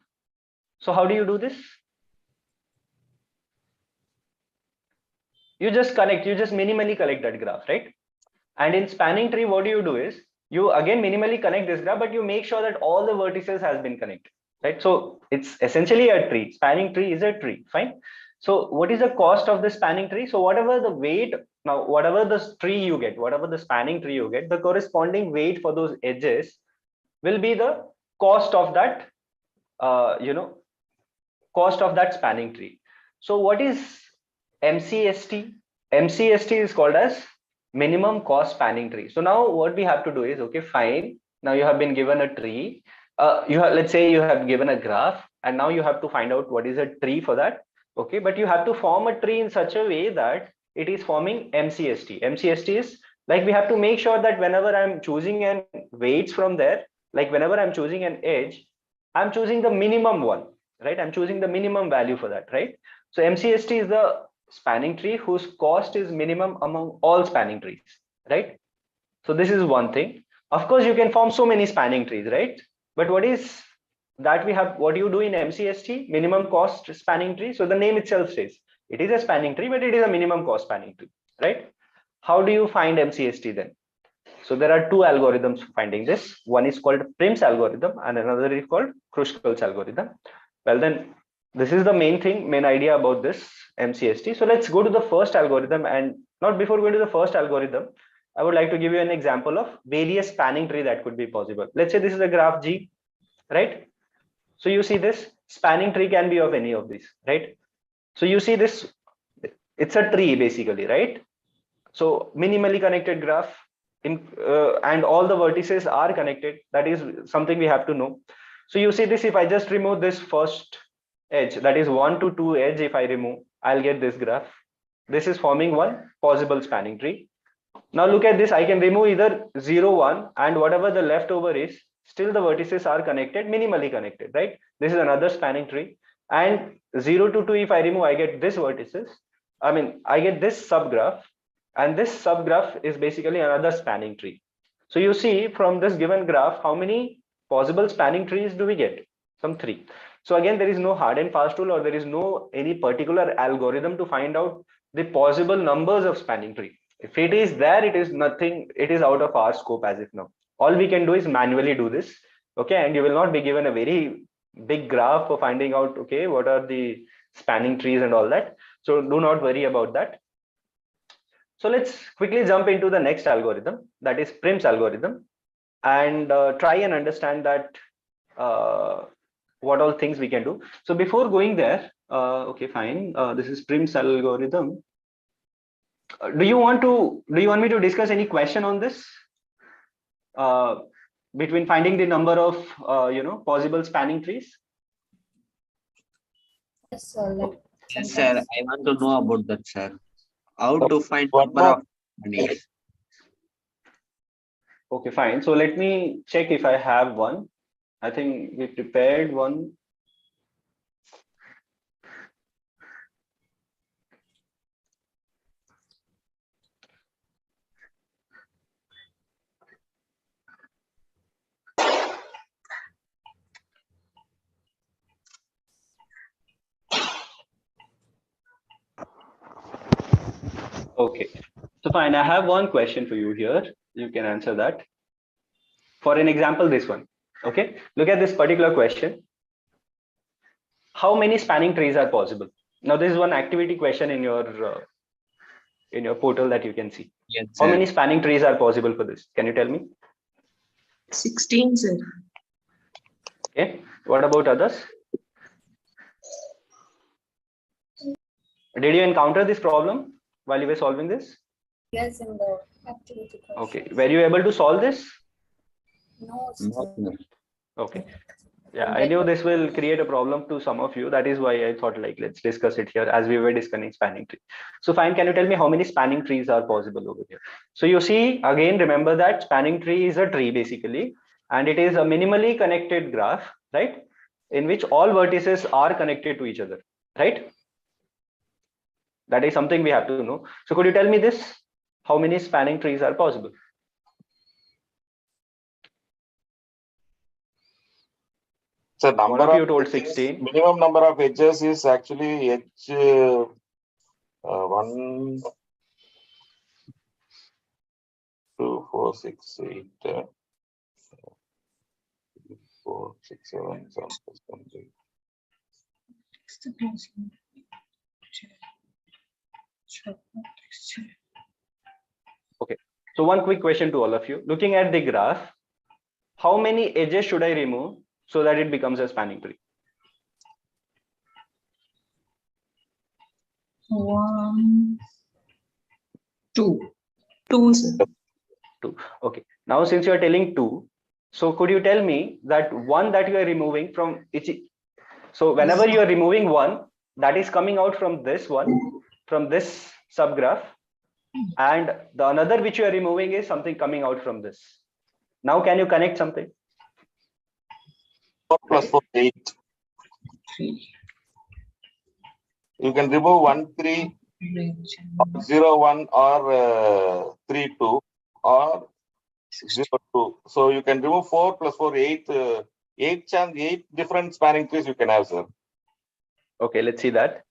So how do you do this? You just minimally connect that graph, right? And in spanning tree, what you do is, you again minimally connect this graph, but you make sure that all the vertices has been connected, right? So it's essentially a tree. Spanning tree is a tree, fine. So what is the cost of the spanning tree? So whatever the weight, now whatever the tree you get, whatever the spanning tree you get, the corresponding weight for those edges will be the cost of that, cost of that spanning tree. So what is MCST? MCST is called as minimum cost spanning tree. So now what we have to do is, okay, fine. Now you have been given a tree. Let's say you have given a graph, and now you have to find out what is a tree for that. Okay, but you have to form a tree in such a way that it is forming MCST. MCST is like, we have to make sure that whenever I'm choosing an weights from there, like whenever I'm choosing an edge, I'm choosing the minimum one, right? I'm choosing the minimum value for that, right? So MCST is the spanning tree whose cost is minimum among all spanning trees, right? So this is one thing. Of course, you can form so many spanning trees, right? But what is that we have, what you do in MCST, minimum cost spanning tree. So the name itself says it is a spanning tree, but it is a minimum cost spanning tree, right? How do you find MCST then? So there are two algorithms for finding this. One is called Prim's algorithm and another is called Kruskal's algorithm. Well, then this is the main idea about this MCST. So let's go to the first algorithm, and not before going to the first algorithm, I would like to give you an example of various spanning tree that could be possible. Let's say this is a graph G, right? So you see this spanning tree can be of any of these, right? So you see this, it's a tree basically, right? So minimally connected graph and all the vertices are connected. That is something we have to know. So you see this, if I just remove this first edge, that is 1 to 2 edge, if I remove, I'll get this graph. This is forming one possible spanning tree. Now look at this, I can remove either 0, 1 and whatever the leftover is, still the vertices are connected, minimally connected, right? This is another spanning tree. And 0 to 2, if I remove, I get this vertices. I get this subgraph, and this subgraph is basically another spanning tree. So you see from this given graph, how many possible spanning trees do we get? Some 3. So again, there is no hard and fast rule, or there is no any particular algorithm to find out the possible numbers of spanning tree. If it is there, it is nothing, it is out of our scope as if now. All we can do is manually do this, okay? And you will not be given a very big graph for finding out, okay, what are the spanning trees and all that. So do not worry about that. So let's quickly jump into the next algorithm, that is Prim's algorithm, and try and understand that what all things we can do. So before going there, okay, fine. This is Prim's algorithm. Do you want me to discuss any question on this? Between finding the number of possible spanning trees? Yes, sir. Like, Yes, sir. I want to know about that, sir. How to find What number more? of companies? Okay, fine. So let me check if I have one. I think we prepared one. Okay, so fine. I have one question for you here. You can answer that. For an example, this one. Okay, look at this particular question. How many spanning trees are possible? Now, this is one activity question in your portal that you can see. Yes, How sir. many spanning trees are possible for this? Can you tell me? 16, sir. Okay. What about others? Did you encounter this problem while you were solving this? yes, in the activity question. Okay. Were you able to solve this? No, No, sir. Okay. Yeah, I knew this will create a problem to some of you. That is why I thought, like, let's discuss it here as we were discussing spanning tree. So fine, can you tell me how many spanning trees are possible over here? So you see, again, remember that spanning tree is a tree basically, and it is a minimally connected graph, right? In which all vertices are connected to each other, right? That is something we have to know. So could you tell me this? How many spanning trees are possible? So One number of of you told edges, 16. minimum number of edges is actually edge 1, 2, 4, 6, 8, 4, 6, 7, 8. Okay. So one quick question to all of you. Looking at the graph, how many edges should I remove so that it becomes a spanning tree? 1, 2. 2, sir. 2. Okay. Now, since you are telling 2, so could you tell me that one that you are removing from each? So whenever you are removing one, that is coming out from this one, from this subgraph, and the another which you are removing is something coming out from this. Now, can you connect something? 4 plus 4, 8. You can remove 1, 3, 0, 1, or 3, 2, or 0, 2. So you can remove 4 plus 4, 8. 8 different spanning trees you can have, sir. Okay, let's see that.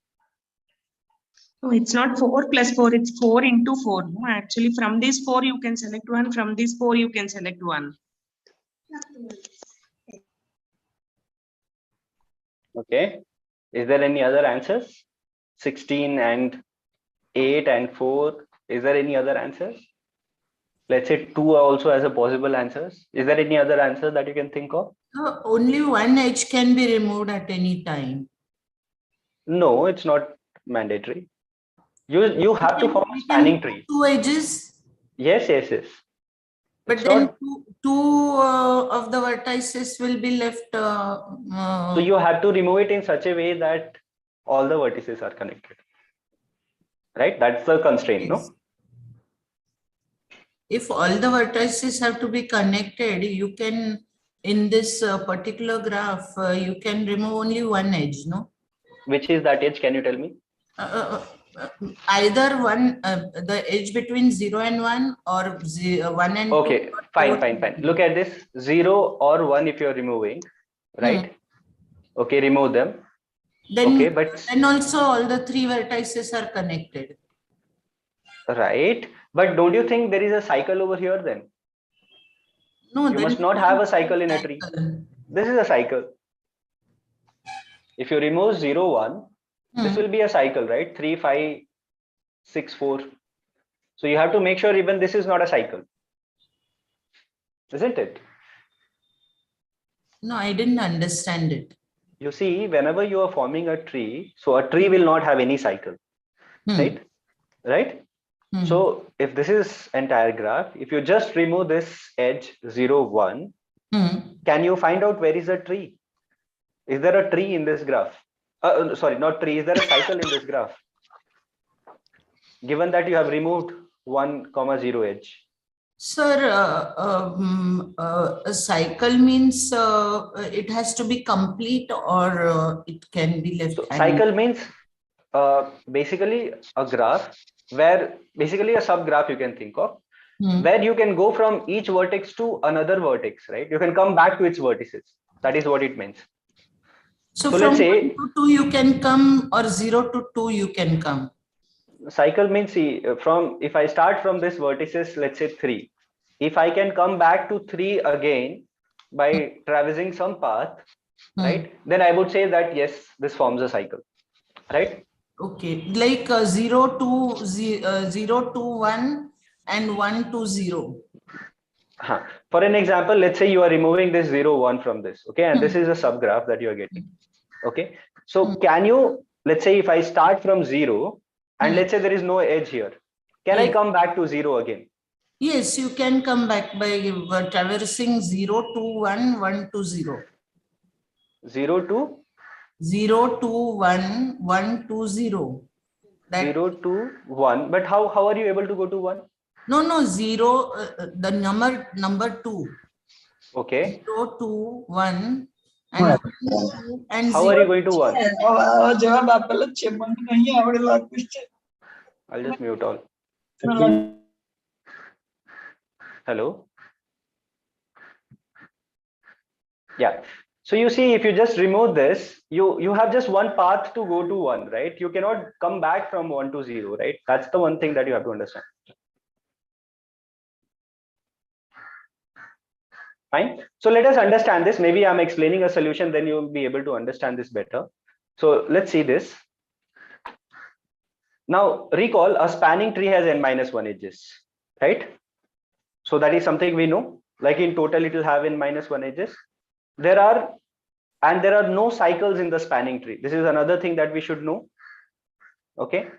So it's not 4 plus 4, it's 4 into 4. No? Actually, from this 4 you can select one, from this 4 you can select one. Okay. Is there any other answers? 16 and 8 and 4. Is there any other answers? Let's say 2 also has a possible answers. Is there any other answer that you can think of? Only one edge can be removed at any time. No, it's not mandatory. You have to form a spanning tree. 2 edges. Yes. But It's then not, two of the vertices will be left. so you have to remove it in such a way that all the vertices are connected. Right? That's the constraint, no? If all the vertices have to be connected, you can, in this particular graph, you can remove only one edge, no? Which is that edge? Can you tell me? Either one, the edge between 0 and 1, or 1 and 2. Okay, fine. Look at this, 0 or 1 if you're removing, right? Okay, remove them. Then, okay, but then also all the 3 vertices are connected. Right, but don't you think there is a cycle over here then? No, you must not have a cycle in a tree. This is a cycle. If you remove 0, 1, this will be a cycle, right? 3, 5, 6, 4. So you have to make sure even this is not a cycle, isn't it? No, I didn't understand it. You see, whenever you are forming a tree, so a tree will not have any cycle, right? So if this is entire graph, if you just remove this edge 0, 1, can you find out where is a tree? Is there a tree in this graph? Sorry, not tree. Is there a cycle in this graph? Given that you have removed 1, 0 edge. Sir, a cycle means it has to be complete, or it can be left. So cycle means basically a graph where basically a subgraph you can think of, where you can go from each vertex to another vertex, right? You can come back to its vertices. That is what it means. So from let's say 1 to 2 you can come, or 0 to 2 you can come. Cycle means, see, from if I start from this vertices, let's say 3, if I can come back to 3 again by traversing some path, right, then I would say that yes, this forms a cycle, right? Okay, like 0 to 0 to 1 and 1 to 0. For an example, let's say you are removing this 0, 1 from this, okay, and this is a subgraph that you are getting. Okay, so can you, let's say if I start from 0 and let's say there is no edge here, can I come back to 0 again? Yes, you can come back by traversing 0 to 1, 1 to 0. 0 to? 0 to 1, 1 to 0. 0 to 1, but how are you able to go to 1? No, 0, the number 2. Okay. 0 to 1 and 2 and how 0. are you going to 1? I'll just mute all. Hello? Yeah. So you see, if you just remove this, you have just one path to go to 1, right? You cannot come back from 1 to 0, right? That's the one thing that you have to understand. Fine. So let us understand this. Maybe I'm explaining a solution, then you'll be able to understand this better. So let's see this. Now recall, a spanning tree has n-1 edges, right? So that is something we know. Like in total, it will have n-1 edges. There are no cycles in the spanning tree. This is another thing that we should know. Okay.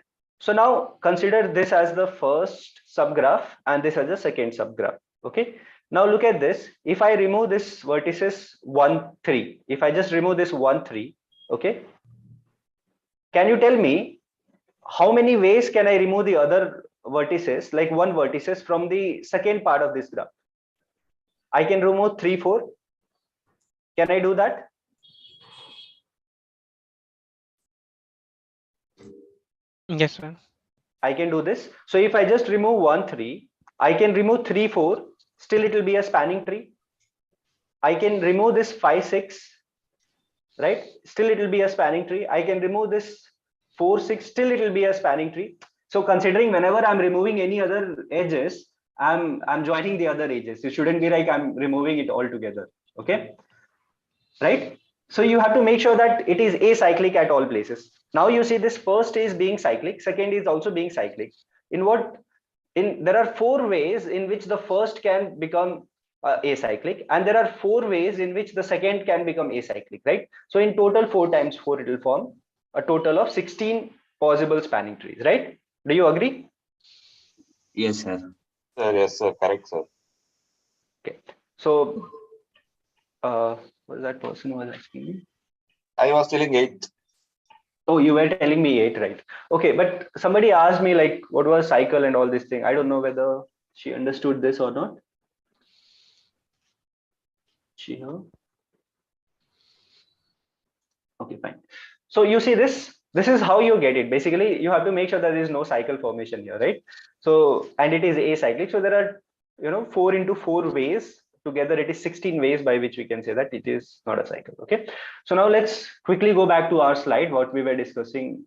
So now consider this as the first subgraph and this as the second subgraph. Okay. Now look at this. If I remove this vertices 1, 3, if I just remove this 1, 3, okay. Can you tell me how many ways can I remove the other vertices, like 1 vertices from the second part of this graph? I can remove 3, 4. Can I do that? Yes, sir. I can do this. So if I just remove 1, 3, I can remove 3, 4. Still, it will be a spanning tree. I can remove this 5, 6. Right? Still, it will be a spanning tree. I can remove this 4, 6. Still, it will be a spanning tree. So considering whenever I'm removing any other edges, I'm joining the other edges. It shouldn't be like I'm removing it all together. Okay. Right? So you have to make sure that it is acyclic at all places. Now you see this first is being cyclic, second is also being cyclic. There are 4 ways in which the first can become acyclic, and there are 4 ways in which the second can become acyclic, right? So in total 4 times 4 it will form a total of 16 possible spanning trees, right? Do you agree? Yes, sir. Yes, sir. Correct, sir. Okay. So what that person was asking me? I was telling 8. Oh, you were telling me 8, right? Okay, but somebody asked me like what was cycle and all this thing. I don't know whether she understood this or not. She know? Okay, fine. So you see this is how you get it. Basically, you have to make sure that there is no cycle formation here, right? So, and it is acyclic. So there are 4 into 4 ways. Together it is 16 ways by which we can say that it is not a cycle. Okay. So now let's quickly go back to our slide, what we were discussing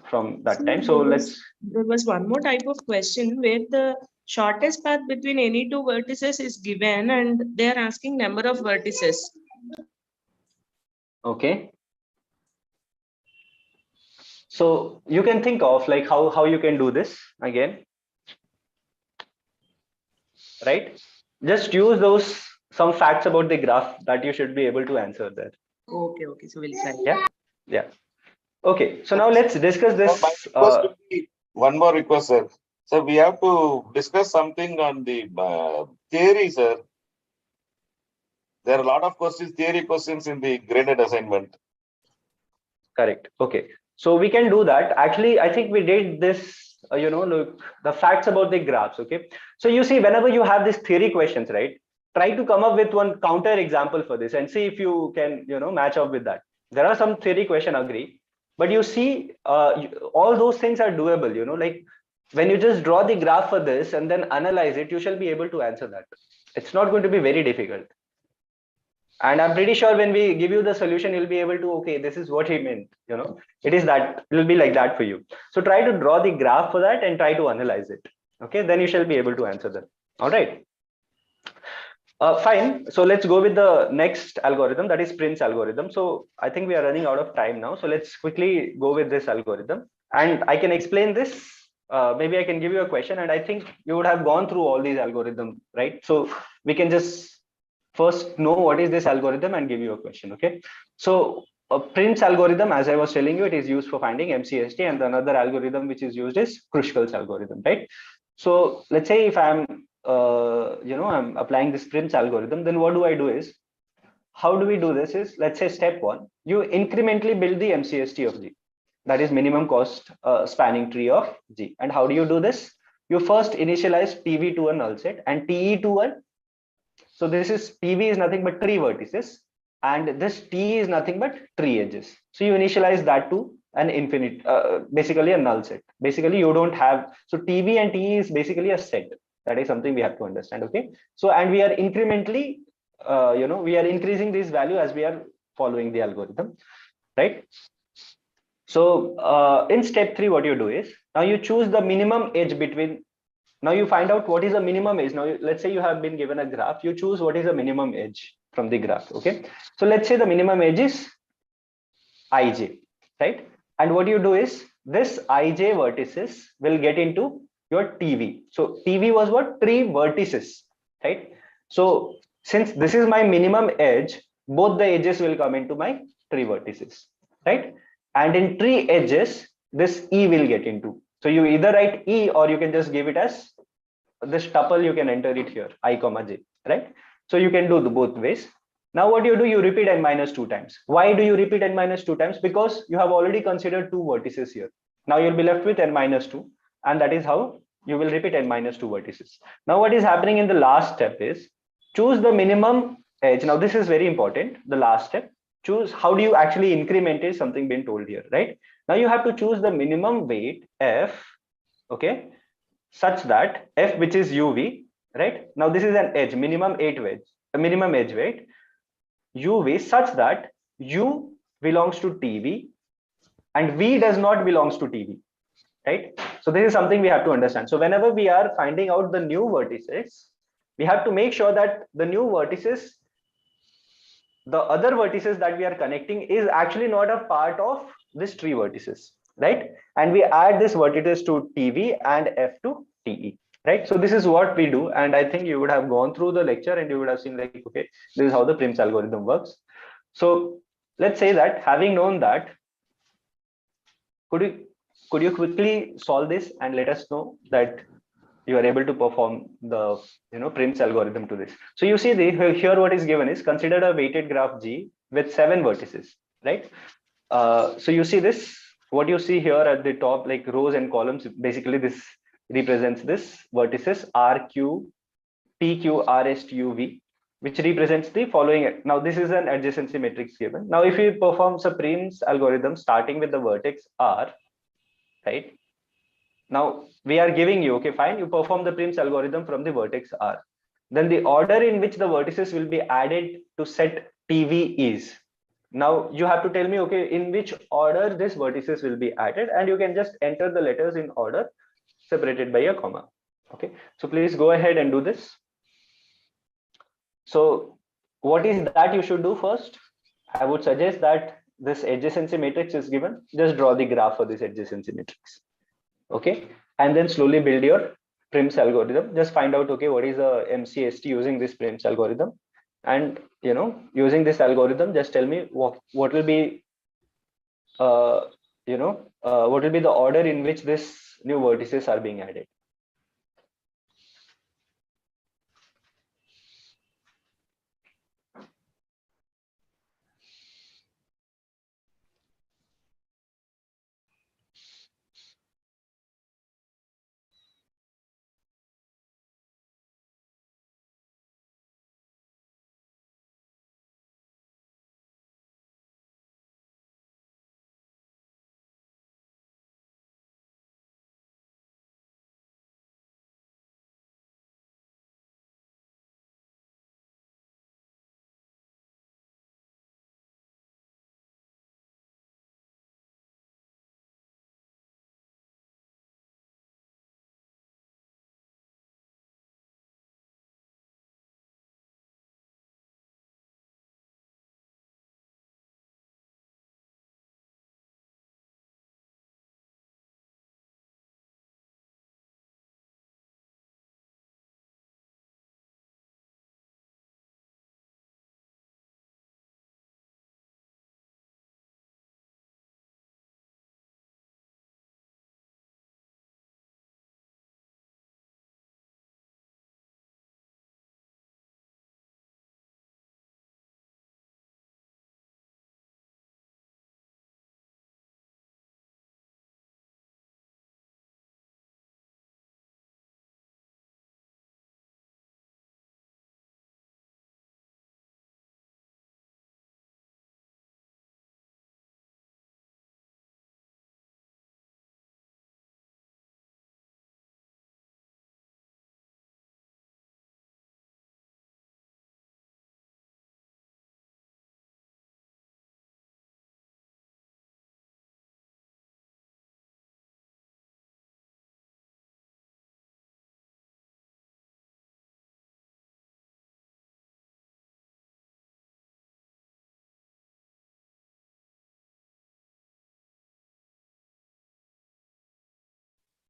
from that time. So there was one more type of question where the shortest path between any 2 vertices is given and they are asking number of vertices. Okay. So you can think of like how you can do this again, right? Just use some facts about the graph that you should be able to answer there. Okay, so we'll try. Yeah. Okay, so now let's discuss this. One more request, sir. So we have to discuss something on the theory, sir. There are a lot of theory questions in the graded assignment. Correct. Okay, so we can do that. Actually, I think we did this, look, the facts about the graphs. Okay, so you see, whenever you have these theory questions, right, try to come up with one counter example for this and see if you can, match up with that. There are some theory question, agree, but you see, all those things are doable, like when you just draw the graph for this and then analyze it, you shall be able to answer that. It's not going to be very difficult. And I'm pretty sure when we give you the solution, you'll be able to, okay, this is what he meant, it will be like that for you. So try to draw the graph for that and try to analyze it. Okay, then you shall be able to answer them. All right. Fine. So let's go with the next algorithm, that is Prim's algorithm. So I think we are running out of time now. So let's quickly go with this algorithm. And I can explain this. Maybe I can give you a question. And I think you would have gone through all these algorithms, right? So we can just first know what is this algorithm and give you a question. Okay. So Prim's algorithm, as I was telling you, it is used for finding MCST, and another algorithm which is used is Kruskal's algorithm, right? So let's say if I'm I'm applying this Prim's algorithm, then what do I do is, how do we do this is, let's say step 1, you incrementally build the MCST of G, that is minimum cost spanning tree of G. And how do you do this? You first initialize PV to a null set and TE to a, so this is PV is nothing but 3 vertices, and this T is nothing but 3 edges. So you initialize that to an infinite, basically a null set. Basically you don't have, so TV and TE is basically a set. That is something we have to understand. Okay. So, and we are incrementally, we are increasing this value as we are following the algorithm, right? So in step 3, what you do is, now you choose the minimum edge between, now you find out what is the minimum edge. Now, let's say you have been given a graph, you choose what is the minimum edge from the graph. Okay. So let's say the minimum edge is IJ, right? And what you do is, this IJ vertices will get into your TV. So TV was what? 3 vertices, right? So since this is my minimum edge, both the edges will come into my 3 vertices, right? And in 3 edges, this E will get into. So you either write E, or you can just give it as this tuple, you can enter it here, I comma j, right? So you can do the both ways. Now what you do, you repeat n minus 2 times. Why do you repeat n minus 2 times? Because you have already considered 2 vertices here. Now you'll be left with n minus 2, and that is how you will repeat n minus 2 vertices. Now what is happening in the last step is, choose the minimum edge. Now this is very important, the last step. choose how do you actually increment is something being told here, right? Now you have to choose the minimum weight f, okay, such that f, which is uv, right? Now this is an edge, minimum edge weight uv, such that u belongs to tv and v does not belongs to tv, right? So this is something we have to understand. So whenever we are finding out the new vertices, we have to make sure that the new vertices, the other vertices that we are connecting, is actually not a part of this tree vertices, right? And we add this vertices to tv and f to te, right? So this is what we do, and I think you would have gone through the lecture and you would have seen like, okay, this is how the Prim's algorithm works. So let's say that having known that, could you quickly solve this and let us know that you are able to perform the Prim's algorithm to this? So you see here what is given is, consider a weighted graph G with 7 vertices, right? So you see this, what you see here at the top, like rows and columns, basically this represents this vertices R, Q, P, Q, R, S, T, U, V, which represents the following. Now this is an adjacency matrix given. Now if you perform a Prim's algorithm starting with the vertex R, right? Now we are giving you, okay, fine, you perform the Prim's algorithm from the vertex R. Then the order in which the vertices will be added to set TV is. Now you have to tell me, okay, in which order this vertices will be added, and you can just enter the letters in order separated by a comma. Okay, so please go ahead and do this. So what is that you should do first? I would suggest that this adjacency matrix is given. Just draw the graph for this adjacency matrix. Okay, and then slowly build your Prim's algorithm. Just find out, okay, what is the MCST using this Prim's algorithm, and using this algorithm, just tell me what will be what will be the order in which this new vertices are being added.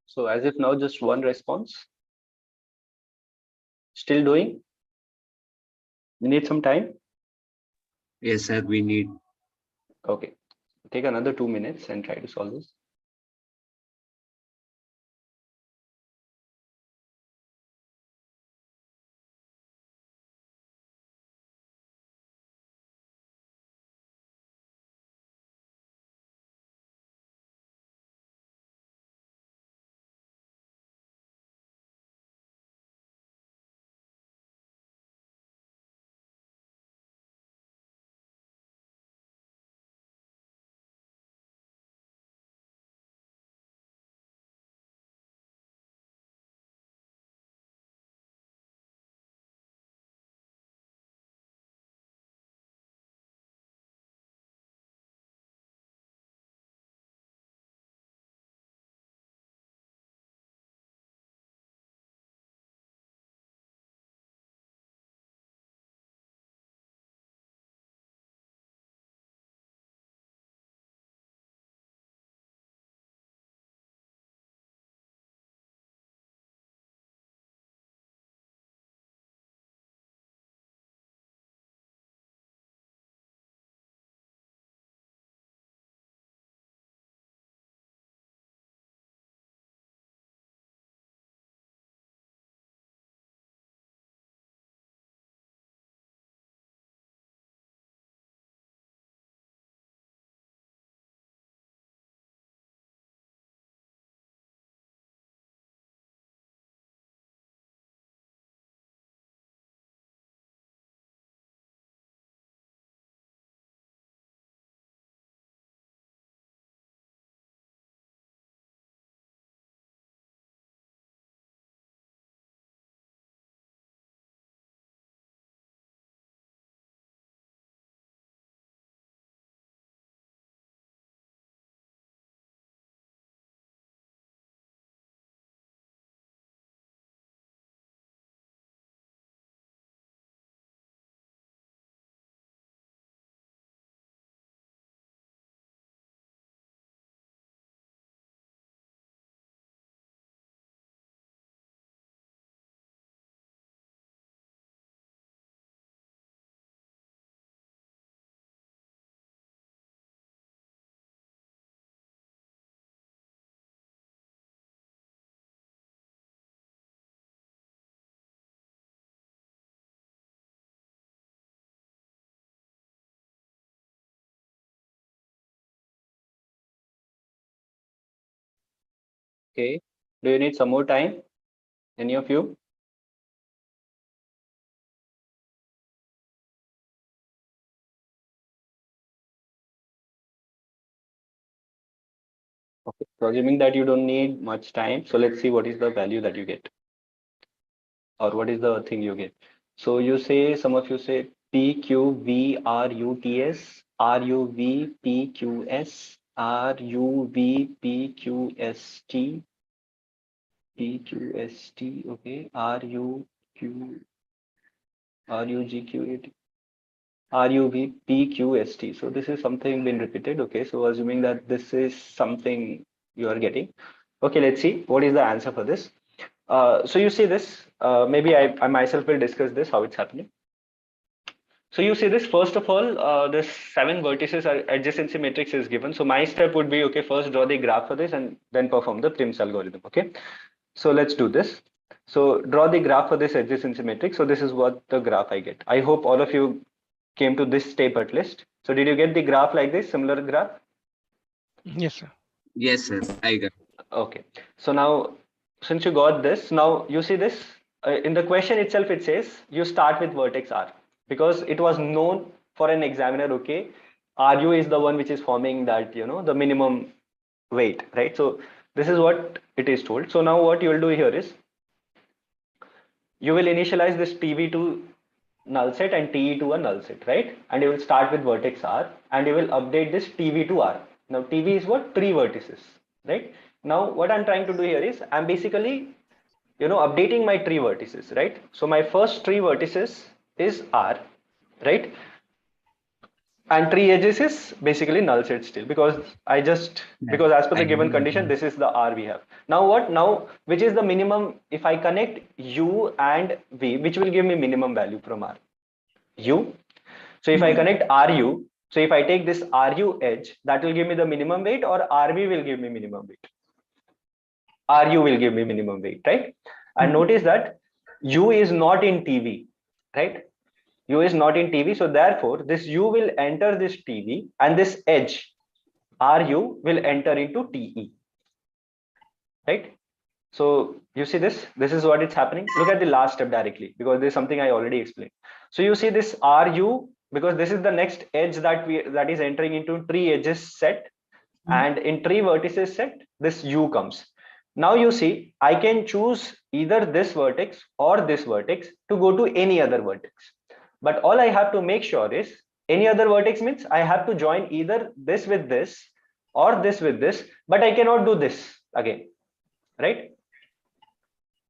So as if now just one response. Still doing? You need some time? Yes, sir, we need. Okay. Take another 2 minutes and try to solve this. Okay. Do you need some more time? Any of you? Okay. So assuming that you don't need much time, so let's see what is the value that you get, or what is the thing you get. So you say, some of you say PQVRUTS, RUVPQS, RUVPQST, PQST, okay, RUGQAT, RUVPQST. So this is something been repeated. Okay, so assuming that this is something you are getting. Okay, let's see what is the answer for this. So you see this, maybe I myself will discuss this, how it's happening. So you see this, first of all, this 7 vertices are adjacency matrix is given. So my step would be, okay, first draw the graph for this and then perform the Prim's algorithm. Okay, so let's do this. So draw the graph for this adjacency matrix. So this is what the graph I get. I hope all of you came to this step at least. So did you get the graph like this, similar graph? Yes, sir. Yes, sir. I got. Okay. So now, since you got this, now you see this in the question itself, it says you start with vertex R, because it was known for an examiner, okay, RU is the one which is forming that, you know, the minimum weight, right? So this is what it is told. So now what you will do here is you will initialize this TV to null set and TE to a null set, right? And you will start with vertex R and you will update this TV to R. Now TV is what? 3 vertices, right? Now what I'm trying to do here is I'm basically, you know, updating my 3 vertices, right? So my first 3 vertices is R, right? And 3 edges is basically null set still, because I just, because as per the given condition, this is the R we have. Now what? Now, which is the minimum? If I connect U and V, which will give me minimum value from R? U. So if I connect RU, so if I take this RU edge, that will give me the minimum weight, or RV will give me minimum weight? RU will give me minimum weight, right? And notice that U is not in TV, right? U is not in TV, so therefore this U will enter this TV and this edge RU will enter into TE, right? So you see this is what it's happening. Look at the last step directly, because there's something I already explained. So you see this RU, because this is the next edge that is entering into 3 edges set, and in 3 vertices set, this U comes. Now you see, I can choose either this vertex or this vertex to go to any other vertex. But all I have to make sure is, any other vertex means I have to join either this with this or this with this, but I cannot do this again, right?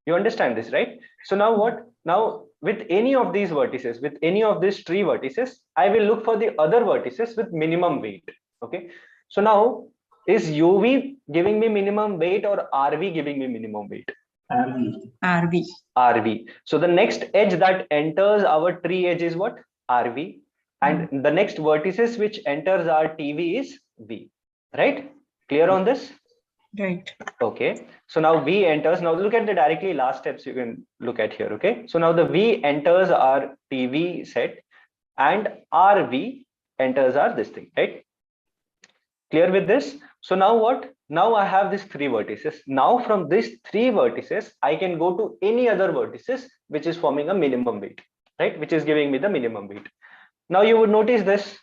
You understand this, right? So now what? Now with any of these vertices, with any of these 3 vertices, I will look for the other vertices with minimum weight. Okay. So now, is UV giving me minimum weight or RV giving me minimum weight? RV. So the next edge that enters our tree edge is what? RV. And the next vertices which enters our TV is V. Right? Clear on this? Right. Okay. So now V enters. Now look at the directly last steps you can look at here. Okay. So now the V enters our TV set and RV enters our this thing, right? Clear with this? So now what? Now I have these 3 vertices. Now from these 3 vertices, I can go to any other vertices which is forming a minimum weight, right? Which is giving me the minimum weight. Now you would notice this.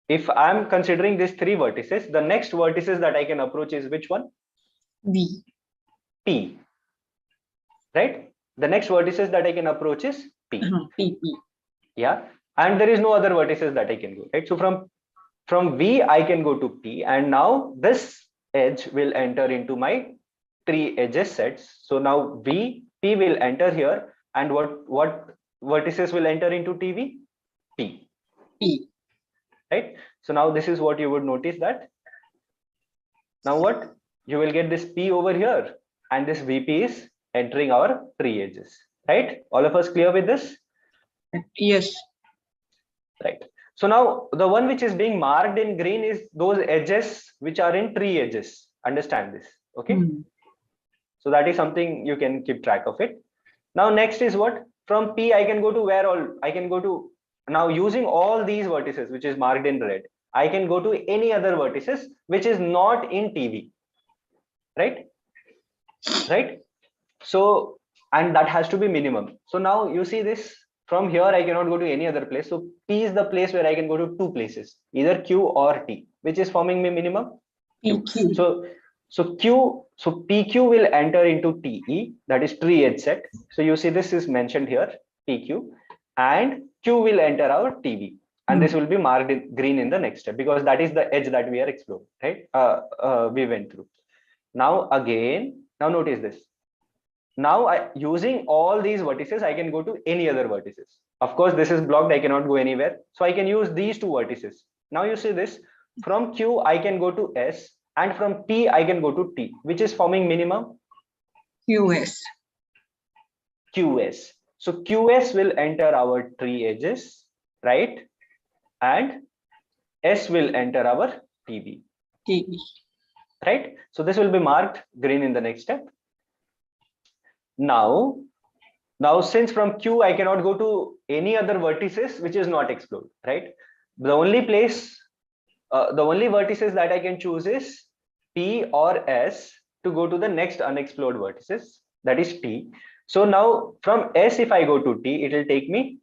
If I'm considering these 3 vertices, the next vertices that I can approach is which one? V. P. Right? The next vertices that I can approach is P. P. Yeah. And there is no other vertices that I can go, right? So from V, I can go to P, and now this edge will enter into my 3 edges sets. So now V, P will enter here, and what vertices will enter into TV? P. P. Right? So now this is what you would notice that. Now what? You will get this P over here, and this VP is entering our 3 edges. Right? All of us clear with this? Yes. Right. So now the one which is being marked in green is those edges which are in 3 edges. Understand this? Okay. So that is something you can keep track of it. Now next is what? From P I can go to where all? I can go to, now using all these vertices which is marked in red, I can go to any other vertices which is not in TV. Right? right? So, and that has to be minimum. So now you see this, from here I cannot go to any other place. So P is the place where I can go to two places, either Q or T, which is forming me minimum Q. So PQ will enter into TE, that is tree edge set. So you see this is mentioned here, PQ, and Q will enter our TV, and this will be marked in green in the next step, because that is the edge that we are exploring, right? We went through. Now again, now notice this. Now using all these vertices, I can go to any other vertices. Of course, this is blocked, I cannot go anywhere. So I can use these two vertices. Now you see this, from Q, I can go to S, and from P, I can go to T, which is forming minimum QS. QS. So QS will enter our tree edges, right? And S will enter our TV. TV. Right? So this will be marked green in the next step. Now since from Q I cannot go to any other vertices which is not explored, right? The only place, the only vertices that I can choose is P or S to go to the next unexplored vertices, that is T. So now from S, if I go to T, it will take me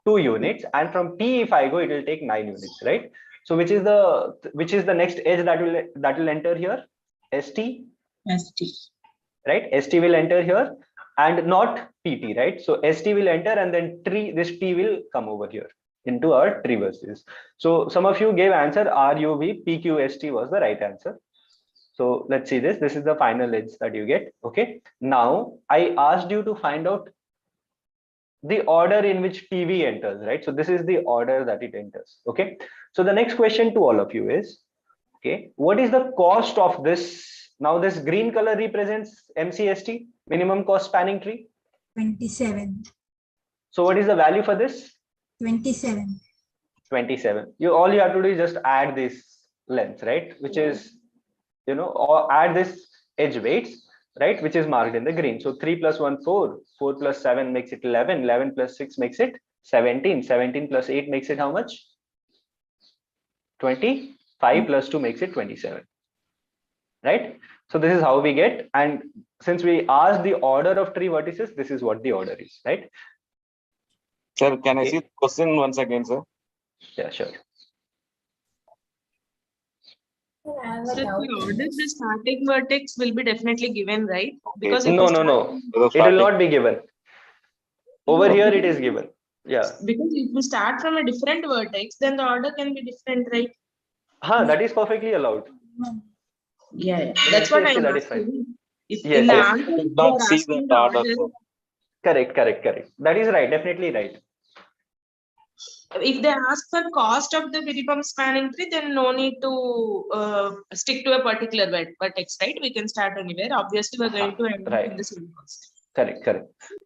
2 units, and from T, if I go, it will take 9 units, right? So which is the next edge that will enter here? ST. ST. Right? ST will enter here and not PT, right? So ST will enter, and then this T will come over here into our tree vertices. So some of you gave answer RUV PQST was the right answer. So let's see this. This is the final edge that you get. Okay. Now I asked you to find out the order in which PV enters, right? So this is the order that it enters. Okay. So the next question to all of you is, okay, what is the cost of this? Now this green color represents MCST, minimum cost spanning tree. 27. So what is the value for this? 27. 27. All you have to do is just add this length, right? Which is, or add this edge weights, right? Which is marked in the green. So 3 plus 1, 4. 4 plus 7 makes it 11. 11 plus 6 makes it 17. 17 plus 8 makes it how much? 20. 5 plus 2 makes it 27. Right? So this is how we get, and since we asked the order of tree vertices, this is what the order is, right? Sir, can I see the question once again, sir? Yeah, sure. So the order, the starting vertex will be definitely given, right? Because No. It will not be given. Over here it is given. Yeah. Because if we start from a different vertex, then the order can be different, right? That is perfectly allowed. Yeah. That's what I'm that is fine. If Yes, in the yes. answer, Did you not are see asking that the order, sir. Correct. That is right. Definitely right. If they ask for cost of the minimum spanning tree, then no need to stick to a particular vertex, right? We can start anywhere. Obviously, we're going to end up in the same cost. Correct.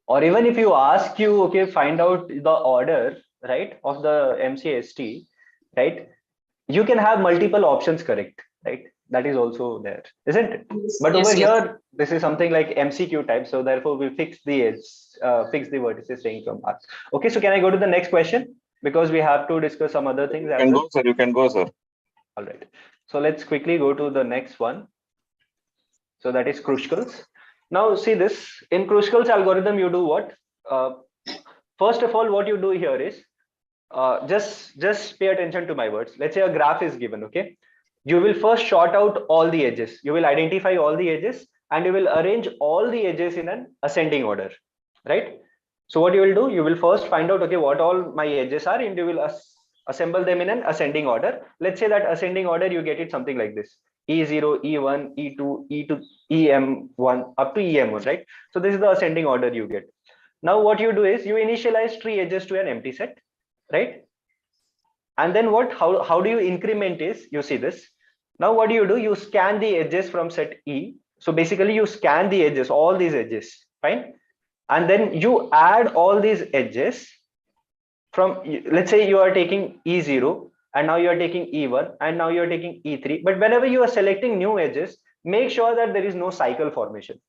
Or even if you ask you, okay, find out the order, right, of the MCST, right? You can have multiple options correct, right? That is also there, isn't it? But over here, this is something like MCQ type. So therefore, we'll fix the edge, fix the vertices staying from us. Okay, so can I go to the next question? Because we have to discuss some other things. You can go, sir. All right. So let's quickly go to the next one. So that is Kruskal's. Now see this, in Kruskal's algorithm, you do what? First of all, what you do here is, just pay attention to my words. Let's say a graph is given, okay? You will first sort out all the edges. You will identify all the edges, and you will arrange all the edges in an ascending order, right? So what you will do, you will first find out, okay, what all my edges are, and you will assemble them in an ascending order. Let's say that ascending order, you get it something like this: E0, E1, E2, E2, EM1 up to EM1, right? So this is the ascending order you get. Now what you do is you initialize tree edges to an empty set, right? And then how do you increment is, you see this. Now what do? You scan the edges from set E. So basically you scan the edges, all these edges, fine? And then you add all these edges from, let's say you are taking E0, and now you are taking E1, and now you are taking E3. But whenever you are selecting new edges, make sure that there is no cycle formation.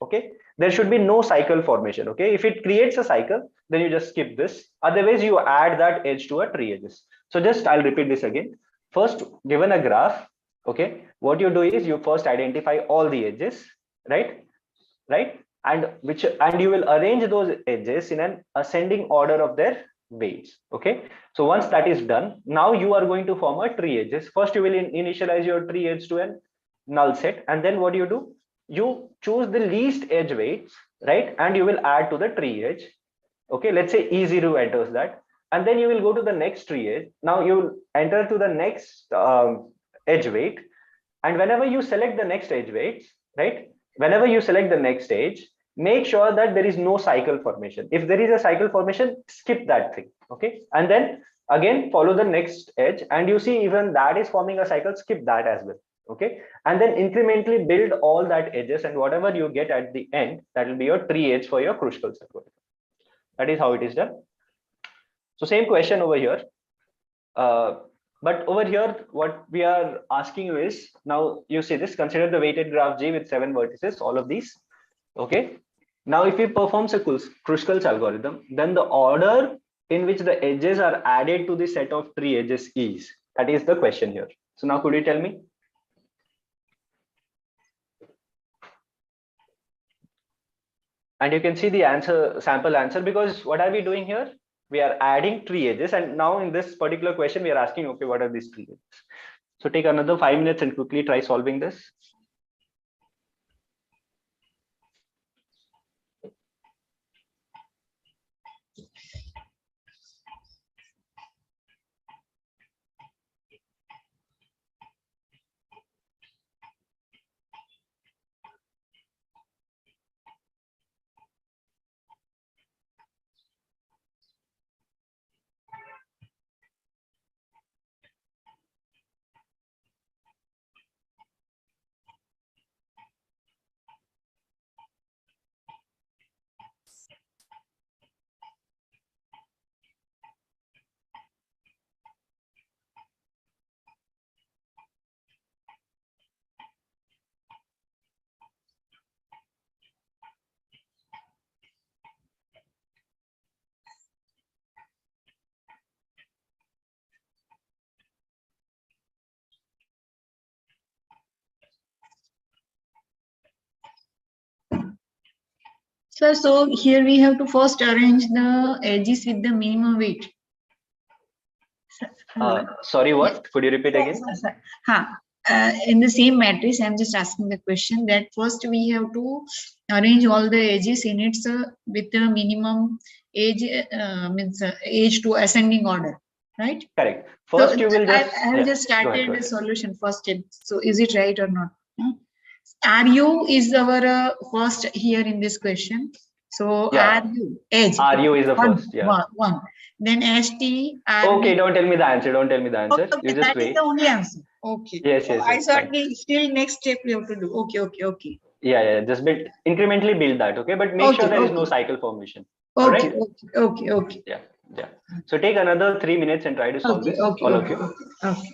Okay, there should be no cycle formation. Okay, if it creates a cycle, then you just skip this. Otherwise, you add that edge to a tree edges. So just I'll repeat this again. First, given a graph, okay, what you do is you first identify all the edges, right? Right? And you will arrange those edges in an ascending order of their weights. Okay. So once that is done, now you are going to form a tree edges. First, you will initialize your tree edge to an null set, and then what do? You choose the least edge weights, right? And you will add to the tree edge. Okay, let's say E0 enters that, and then you will go to the next tree edge. Now you will enter to the next edge weight, and whenever you select the next edge weights, right? Whenever you select the next edge, make sure that there is no cycle formation. If there is a cycle formation, skip that thing. Okay, and then again follow the next edge, and you see even that is forming a cycle, skip that as well. Okay, and then incrementally build all that edges, and whatever you get at the end, that will be your tree edge for your Kruskal algorithm. That is how it is done. So same question over here. But over here, what we are asking you is, now you see this, consider the weighted graph G with 7 vertices, all of these. Okay. Now, if we perform a Kruskal's algorithm, then the order in which the edges are added to the set of tree edges is, that is the question here. So now could you tell me? And you can see the answer, sample answer, because what are we doing here? We are adding tree edges, and now in this particular question, we are asking, okay, what are these tree edges? So take another 5 minutes and quickly try solving this. Sir, so here we have to first arrange the edges with the minimum weight. Sorry, what? Could you repeat again? In the same matrix, I'm just asking the question that first we have to arrange all the edges in its with the minimum edge, means edge to ascending order, right? Correct. First, so you will just. I have just started the solution first step. So is it right or not? RU is our first here in this question. So yeah. RU edge. RU is the first. Yeah. One. Then ST. Okay, don't tell me the answer. Don't tell me the answer. Okay, you just that wait. is the only answer. Okay. Yes, yes. I thought still next step we have to do. Okay. Yeah. Just incrementally build that. Okay, but make sure there is no cycle formation. Okay. Yeah. So take another 3 minutes and try to solve this. All of you. Okay.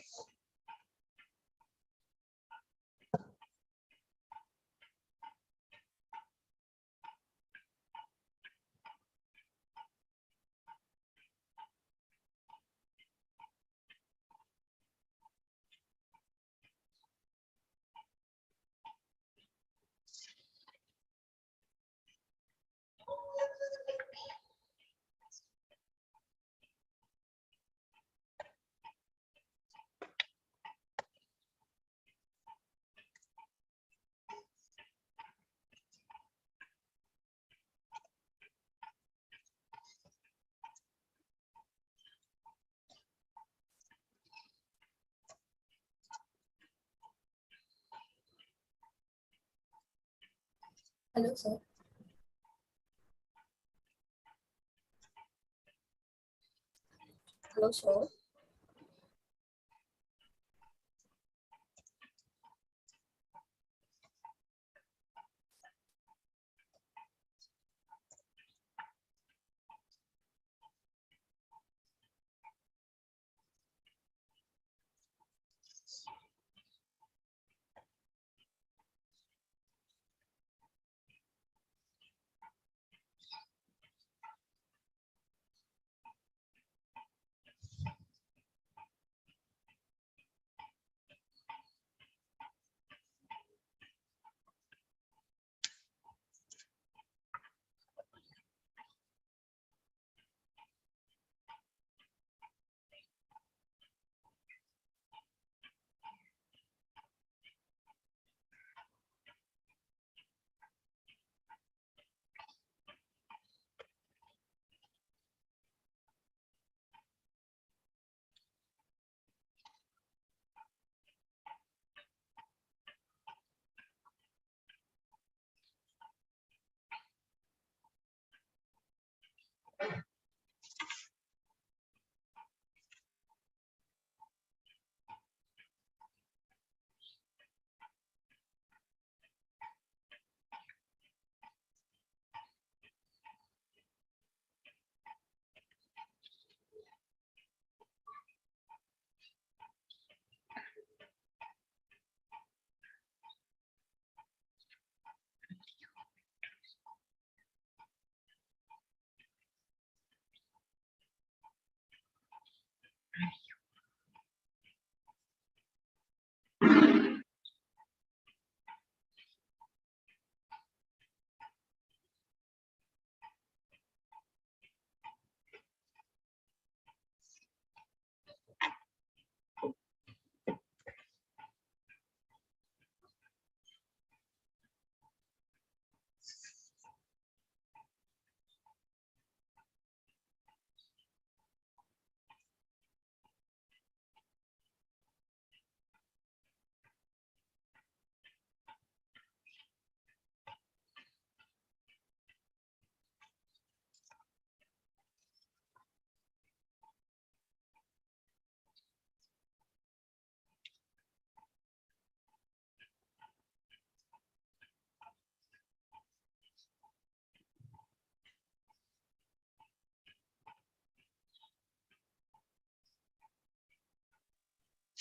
Hello, sir. Hello, sir.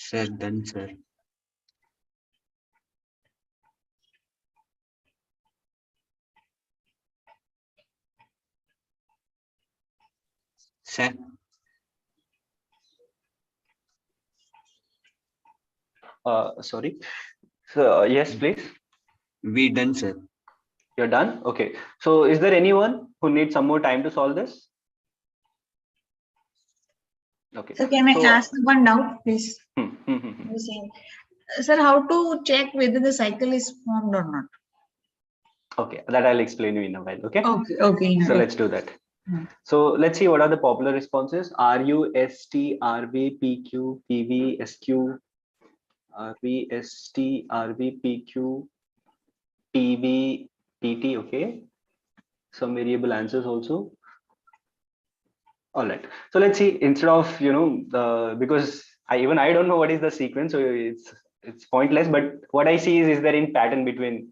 Sir, done, sir. Sir, Sorry. So yes, please. we done, sir. You're done. Okay. So is there anyone who needs some more time to solve this? Okay. So can I So, ask one doubt, please? hmm. You say, sir, how to check whether the cycle is formed or not? Okay, that I'll explain you in a while. Okay. Okay, okay. So let's do that. So let's see what are the popular responses. RU, ST, RV, PQ, PV, SQ, RV, ST, RV, PQ, PV, PT. Okay. Some variable answers also. All right. So let's see. Instead of because I don't know what is the sequence, so it's pointless. But what I see is there in pattern between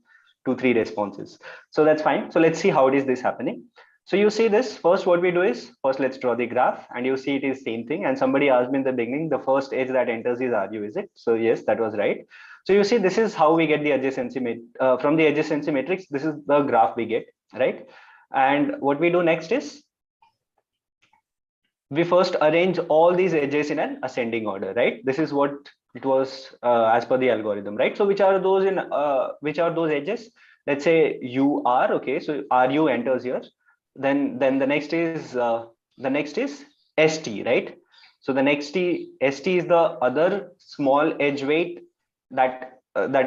2-3 responses. So that's fine. So let's see how it is this happening. So you see this first. What we do is first let's draw the graph, and you see it is same thing. And somebody asked me in the beginning, the first edge that enters is RU, is it? So yes, that was right. So you see this is how we get the adjacency from the adjacency matrix. This is the graph we get, right? And what we do next is we first arrange all these edges in an ascending order, right? This is what it was as per the algorithm, right? So which are those edges? Let's say UR, okay, so RU enters here. Then the next is ST, right? So the next ST is the other small edge weight that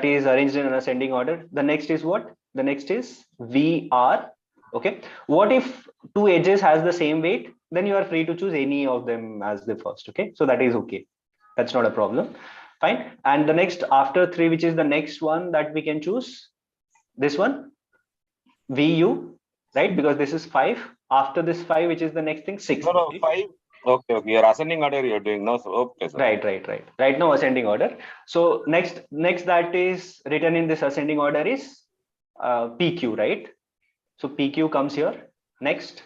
is arranged in an ascending order. The next is what? The next is VR. Okay. What if two edges has the same weight? Then you are free to choose any of them as the first. Okay. So that is okay. That's not a problem. Fine. And the next after 3, which is the next one that we can choose, this one, VU, right? Because this is 5. After this 5, which is the next thing, 6. No, 5. Okay. Your ascending order you're doing now. So, okay, sir. Right. Right now ascending order. So next that is written in this ascending order is PQ, right? So PQ comes here. Next,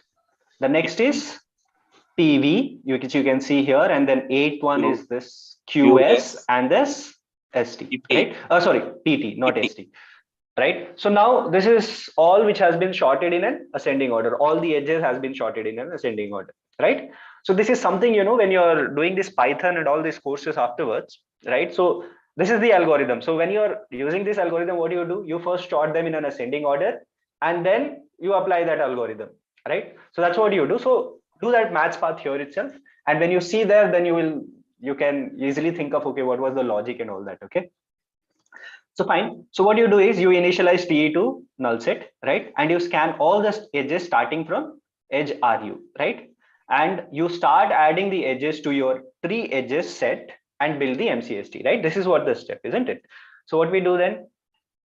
the next is PV, which you can see here, and then 8th one is this QS and this ST, right? Sorry, PT, not ST, right? So now this is all which has been sorted in an ascending order. All the edges has been sorted in an ascending order, right? So this is something, when you're doing this Python and all these courses afterwards, right? So this is the algorithm. So when you're using this algorithm, what do? You first sort them in an ascending order, and then you apply that algorithm, right? So that's what you do. So do that maths path here itself, and when you see there, then you can easily think of, okay, what was the logic and all that. Okay, so fine. So what you do is you initialize TE to null set, right? And you scan all the edges starting from edge RU, right? And you start adding the edges to your 3 edges set and build the MCST, right? This is what the step, isn't it? So what we do then?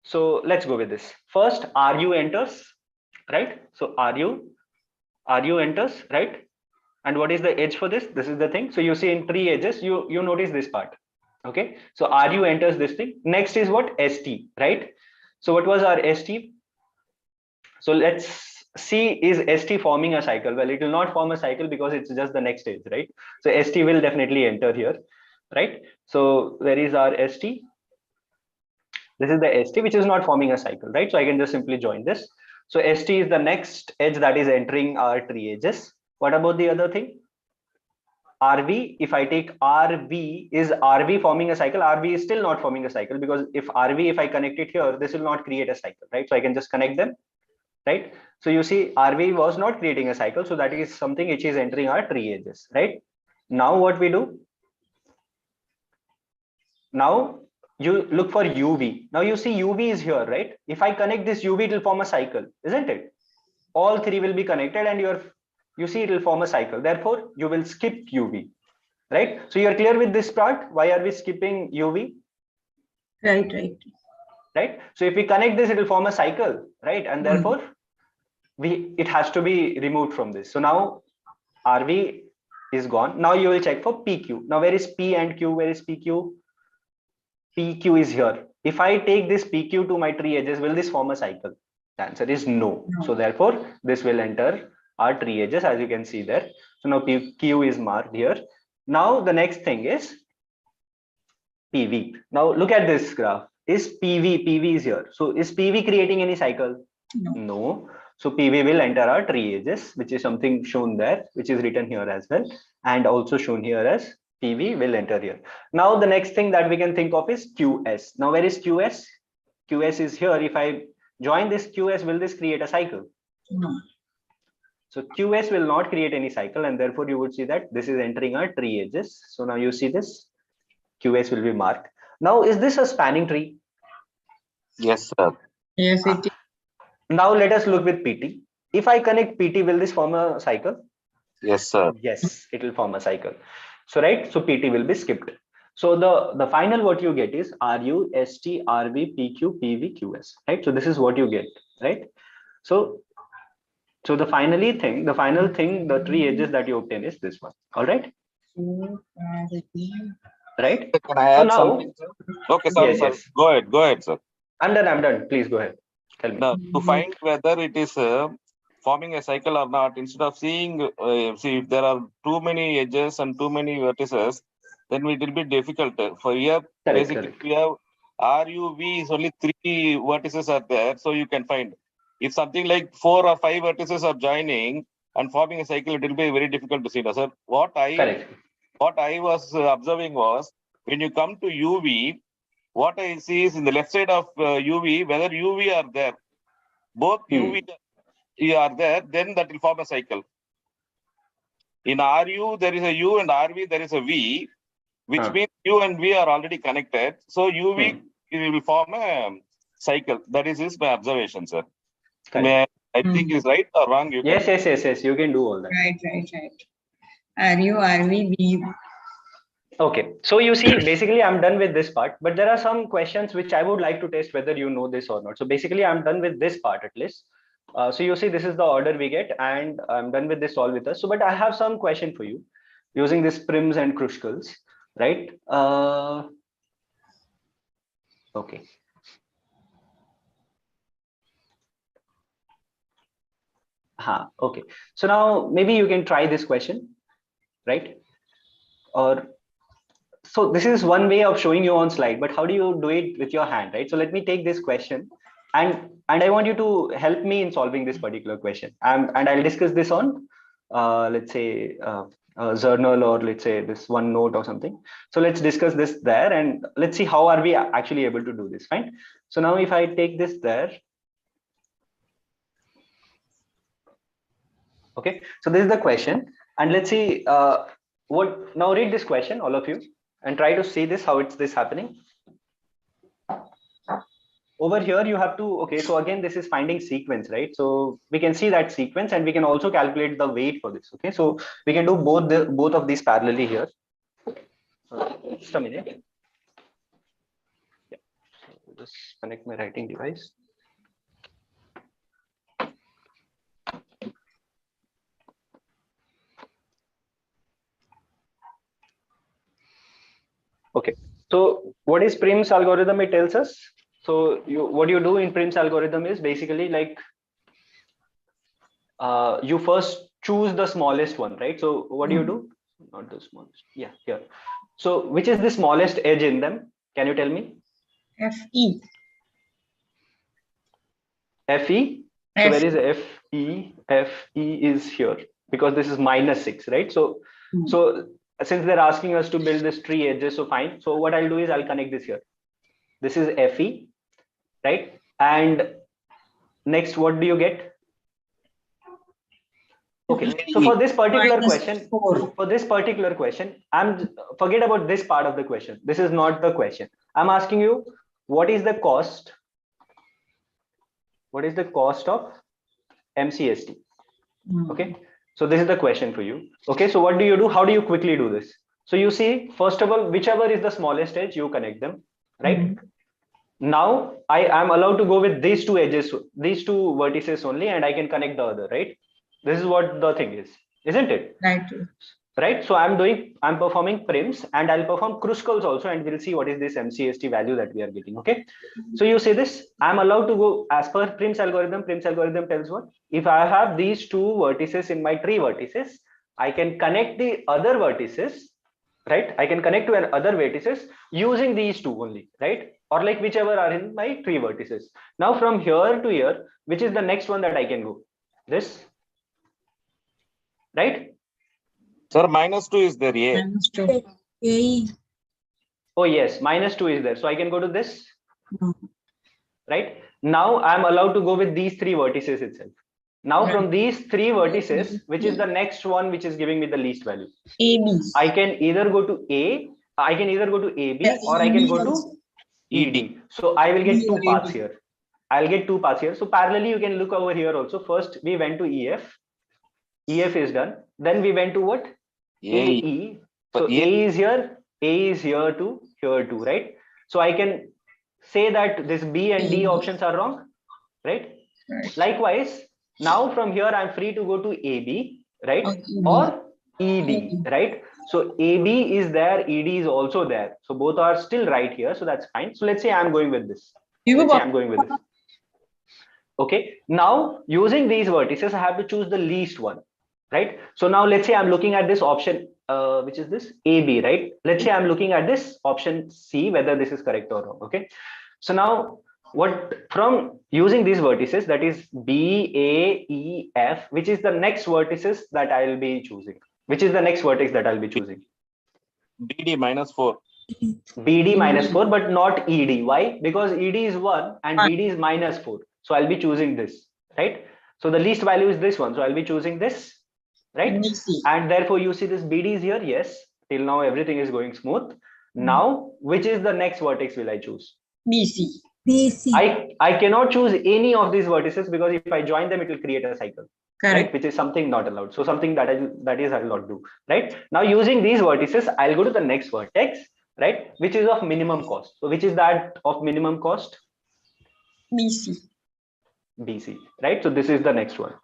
So let's go with this. First, RU enters, right? So RU enters, right? And what is the edge for this? This is the thing. So you see in 3 edges, you notice this part. Okay. So RU enters this thing. Next is what? ST, right? So what was our ST? So let's see, is ST forming a cycle? Well, it will not form a cycle because it's just the next edge, right? So ST will definitely enter here, right? So where is our ST? This is the ST, which is not forming a cycle, right? So I can just simply join this. So ST is the next edge that is entering our 3 edges. What about the other thing? RV, if I take RV, is RV forming a cycle? RV is still not forming a cycle, because if I connect it here, this will not create a cycle, right? So I can just connect them, right? So you see RV was not creating a cycle. So that is something which is entering our 3 edges, right? Now what we do? Now you look for UV. Now you see UV is here, right? If I connect this UV, it will form a cycle, isn't it? All 3 will be connected, and you see it will form a cycle. Therefore, you will skip UV, right? So you're clear with this part. Why are we skipping UV? Right. So if we connect this, it will form a cycle, right? And therefore, it has to be removed from this. So now RV is gone. Now you will check for PQ. Now where is P and Q? Where is PQ? PQ is here. If I take this PQ to my 3 edges, will this form a cycle? The answer is no. So therefore, this will enter our 3 edges, as you can see there. So now PQ is marked here. Now the next thing is PV. Now look at this graph. Is PV is here. So is PV creating any cycle? No. So PV will enter our tree edges, which is something shown there, which is written here as well, and also shown here as PV will enter here. Now the next thing that we can think of is QS. Now where is QS? QS is here. If I join this QS, will this create a cycle? No. So QS will not create any cycle, and therefore you would see that this is entering our tree edges. So now you see this QS will be marked. Now is this a spanning tree? Yes, sir. Yes, it is. Now let us look with PT. If I connect PT, will this form a cycle? Yes, sir. Yes, it will form a cycle. So right, so PT will be skipped. So the final what you get is RU, ST, RV, PQ, PV, QS. Right. So this is what you get. Right. So the final thing, the three edges that you obtain is this one. All right. Right. Can I So add now, something, sir? Okay, sorry, yes, sir. yes. Go ahead, sir. I'm done. Please go ahead. Tell me. Now, to find whether it is forming a cycle or not, instead of seeing, see if there are too many edges and too many vertices, then it will be difficult. For here, basically, we have RUV is only 3 vertices are there, so you can find. If something like 4 or 5 vertices are joining and forming a cycle, it will be very difficult to see. Now, sir, what I was observing was when you come to UV, what I see is in the left side of UV, whether UV are there, both UV are there, then that will form a cycle. In RU, there is a U, and RV, there is a V, which means U and V are already connected. So UV will form a cycle. That is my observation, sir. I think is right or wrong? You Yes. can... You can do all that. Right. RU, RV, V. Okay, so you see, basically I'm done with this part, but there are some questions which I would like to test whether you know this or not. So basically I'm done with this part at least. So you see, this is the order we get, and I'm done with this all with us. So, but I have some question for you using this Prims and Kruskals, right? Okay. Okay. So now maybe you can try this question, right? Or so this is one way of showing you on slide, but how do you do it with your hand, right? So let me take this question, and I want you to help me in solving this particular question. And I'll discuss this on, let's say, journal, or let's say this OneNote or something. So let's discuss this there, and let's see how are we actually able to do this. Fine. So now if I take this there. Okay. So this is the question, and let's see what now. Read this question, all of you, and try to see this, how it's this happening. Over here you have to, okay, so again this is finding sequence, right? So we can see that sequence, and we can also calculate the weight for this. Okay, so we can do both of these parallelly here. Just a minute. Yeah. So just connect my writing device. Okay, so what is Prim's algorithm? It tells us. So what you do in Prim's algorithm is basically like you first choose the smallest one, right? So what do you do? Not the smallest. Yeah, here. So which is the smallest edge in them? Can you tell me? FE. FE. So where is FE? FE is here because this is -6, right? So since they're asking us to build this tree edges, so fine. So what I'll do is I'll connect this here. This is FE, right? And next, what do you get? Okay, so for this particular question, I'm forget about this part of the question. This is not the question. I'm asking you, what is the cost? What is the cost of MCST? Okay, so this is the question for you. Okay, so what do you do? How do you quickly do this? So you see, first of all, whichever is the smallest edge, you connect them, right? Now I am allowed to go with these two edges, these two vertices only, and I can connect the other, right? This is what the thing is, isn't it? Right. So I'm performing Prims, and I'll perform Kruskals also, and we'll see what is this MCST value that we are getting. Okay. So you see this, I'm allowed to go as per Prim's algorithm. Prim's algorithm tells what? If I have these two vertices in my tree vertices, I can connect the other vertices right? I can connect to other vertices using these two only, right? Or like whichever are in my three vertices. Now from here to here, which is the next one that I can go? This, right? Sir, -2 is there, A. A. Oh yes, -2 is there. So I can go to this, right? Now I'm allowed to go with these three vertices itself. Now from these three vertices, which is the next one which is giving me the least value? AB. I can either go to A, I can either go to AB, or I can go to ED. So I will get two paths here. I'll get two paths here. So parallelly, you can look over here also. First, we went to EF. EF is done. Then we went to what? AE. So A is here. A is here to here too, right? So I can say that this B and D options are wrong, right? Likewise, now from here, I'm free to go to AB, right? Or ED, right? So AB is there, ED is also there. So both are still right here. So that's fine. So let's say I'm going with this. Let's say I'm going with this. Okay. Now using these vertices, I have to choose the least one, right? So now let's say I'm looking at this option, which is this AB, right? Let's say I'm looking at this option C, whether this is correct or wrong. Okay. So now what from using these vertices, that is B, A, E, F, which is the next vertices that I will be choosing? Which is the next vertex that I'll be choosing? BD -4. BD -4, but not ED. Why? Because ED is 1 and BD is -4. So I'll be choosing this, right? So the least value is this one. So I'll be choosing this, right? And therefore you see this BD is here. Yes. Till now everything is going smooth. Now, which is the next vertex will I choose? BC. BC. I cannot choose any of these vertices because if I join them, it will create a cycle. Correct. Right? Which is something not allowed. So something that I'll not do. Right? Now using these vertices, I'll go to the next vertex, right? Which is of minimum cost. So which is that of minimum cost? BC. BC, right? So this is the next one,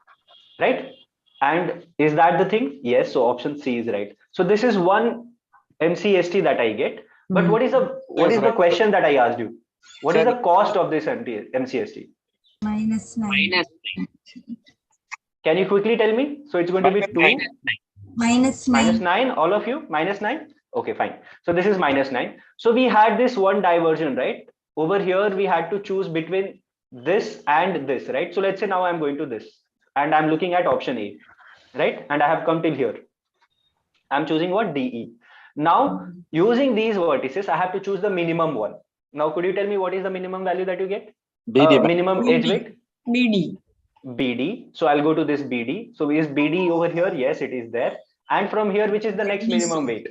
right? And is that the thing? Yes. So option C is right. So this is one MCST that I get. But what is the question that I asked you? What is the cost of this MCST? -9. Can you quickly tell me? So it's going to be 2. -9. -9, all of you? -9? Okay, fine. So this is -9. So we had this one diversion, right? Over here, we had to choose between this and this, right? So let's say now I'm going to this and I'm looking at option A, right? And I have come till here. I'm choosing what? DE. Now, using these vertices, I have to choose the minimum one. Now, could you tell me what is the minimum value that you get? BD. Minimum edge weight? BD. BD. So I'll go to this BD. So is BD over here? Yes, it is there. And from here, which is the next minimum weight?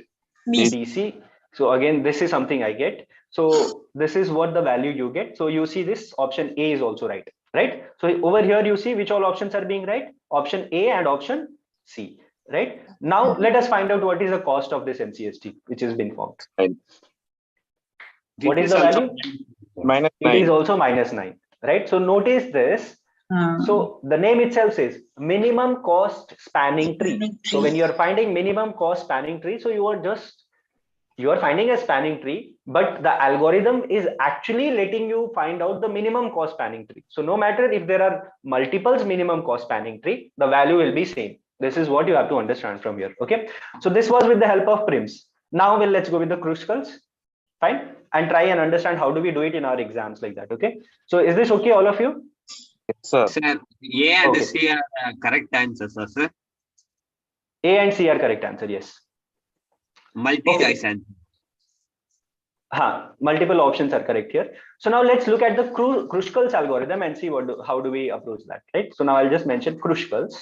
BC. So again, this is something I get. So this is what the value you get. So you see this option A is also right, right? So over here, you see which all options are being right? Option A and option C, right? Now let us find out what is the cost of this MCST, which has been formed. What is the value? -9. It is also -9, right? So notice this. So the name itself says minimum cost spanning tree. So when you are finding minimum cost spanning tree, so you are finding a spanning tree, but the algorithm is actually letting you find out the minimum cost spanning tree. So no matter if there are multiples minimum cost spanning tree, the value will be same. This is what you have to understand from here. Okay. So this was with the help of Prims. Now let's go with the Kruskals. Fine. And try and understand how do we do it in our exams like that. Okay. So is this okay, all of you? Yes, sir. Sir, A and C are correct answers, sir. A and C are correct answer. Yes. Multi-choice answer. Multiple options are correct here. So now let's look at the Kruskal's algorithm and see how do we approach that, right? So now I'll just mention Kruskal's.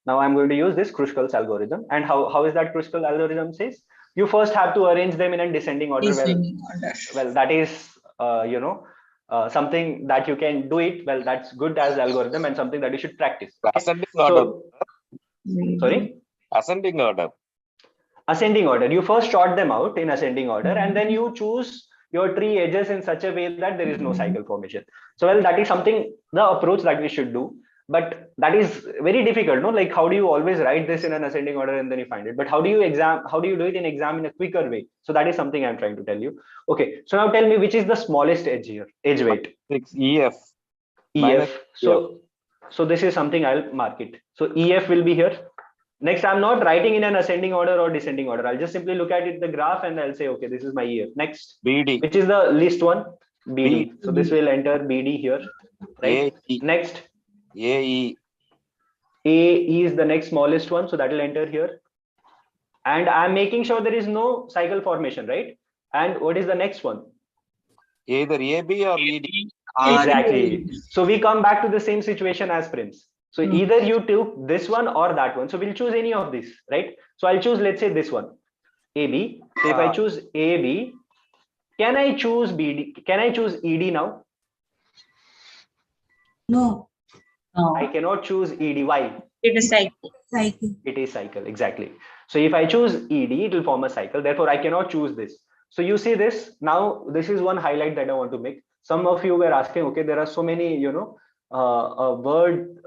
Now I'm going to use this Kruskal's algorithm. And how is that Kruskal algorithm says? You first have to arrange them in a descending order. Well, that is, something that you can do it. Well, that's good as algorithm and something that you should practice. Okay? Ascending order. Sorry? Ascending order. Ascending order. You first sort them out in ascending order and then you choose your tree edges in such a way that there is no cycle formation. So, well, that is something, the approach that we should do. But that is very difficult, no? Like, how do you always write this in an ascending order and then you find it? But how do you do it in exam in a quicker way? So that is something I'm trying to tell you. Okay. So now tell me which is the smallest edge here, edge weight? 6 EF. EF. So So this is something I'll mark it. So EF will be here. Next, I'm not writing in an ascending order or descending order. I'll just simply look at it, the graph, and I'll say, okay, this is my EF. Next, BD. which is the least one? BD. B. So this will enter BD here, right? AE. Next, AE. AE is the next smallest one, so that will enter here. And I'm making sure there is no cycle formation, right? And what is the next one? Either AB or ED. Exactly. So we come back to the same situation as Prince. So either you took this one or that one. So we'll choose any of these, right? So I'll choose, let's say, this one, AB. So if I choose AB, can I choose BD? Can I choose ED now? No. I cannot choose ED. Why? It is cycle. Cycle. It is cycle, exactly. So if I choose ED, it will form a cycle. Therefore, I cannot choose this. So you see this now. This is one highlight that I want to make. Some of you were asking, okay, there are so many, a word,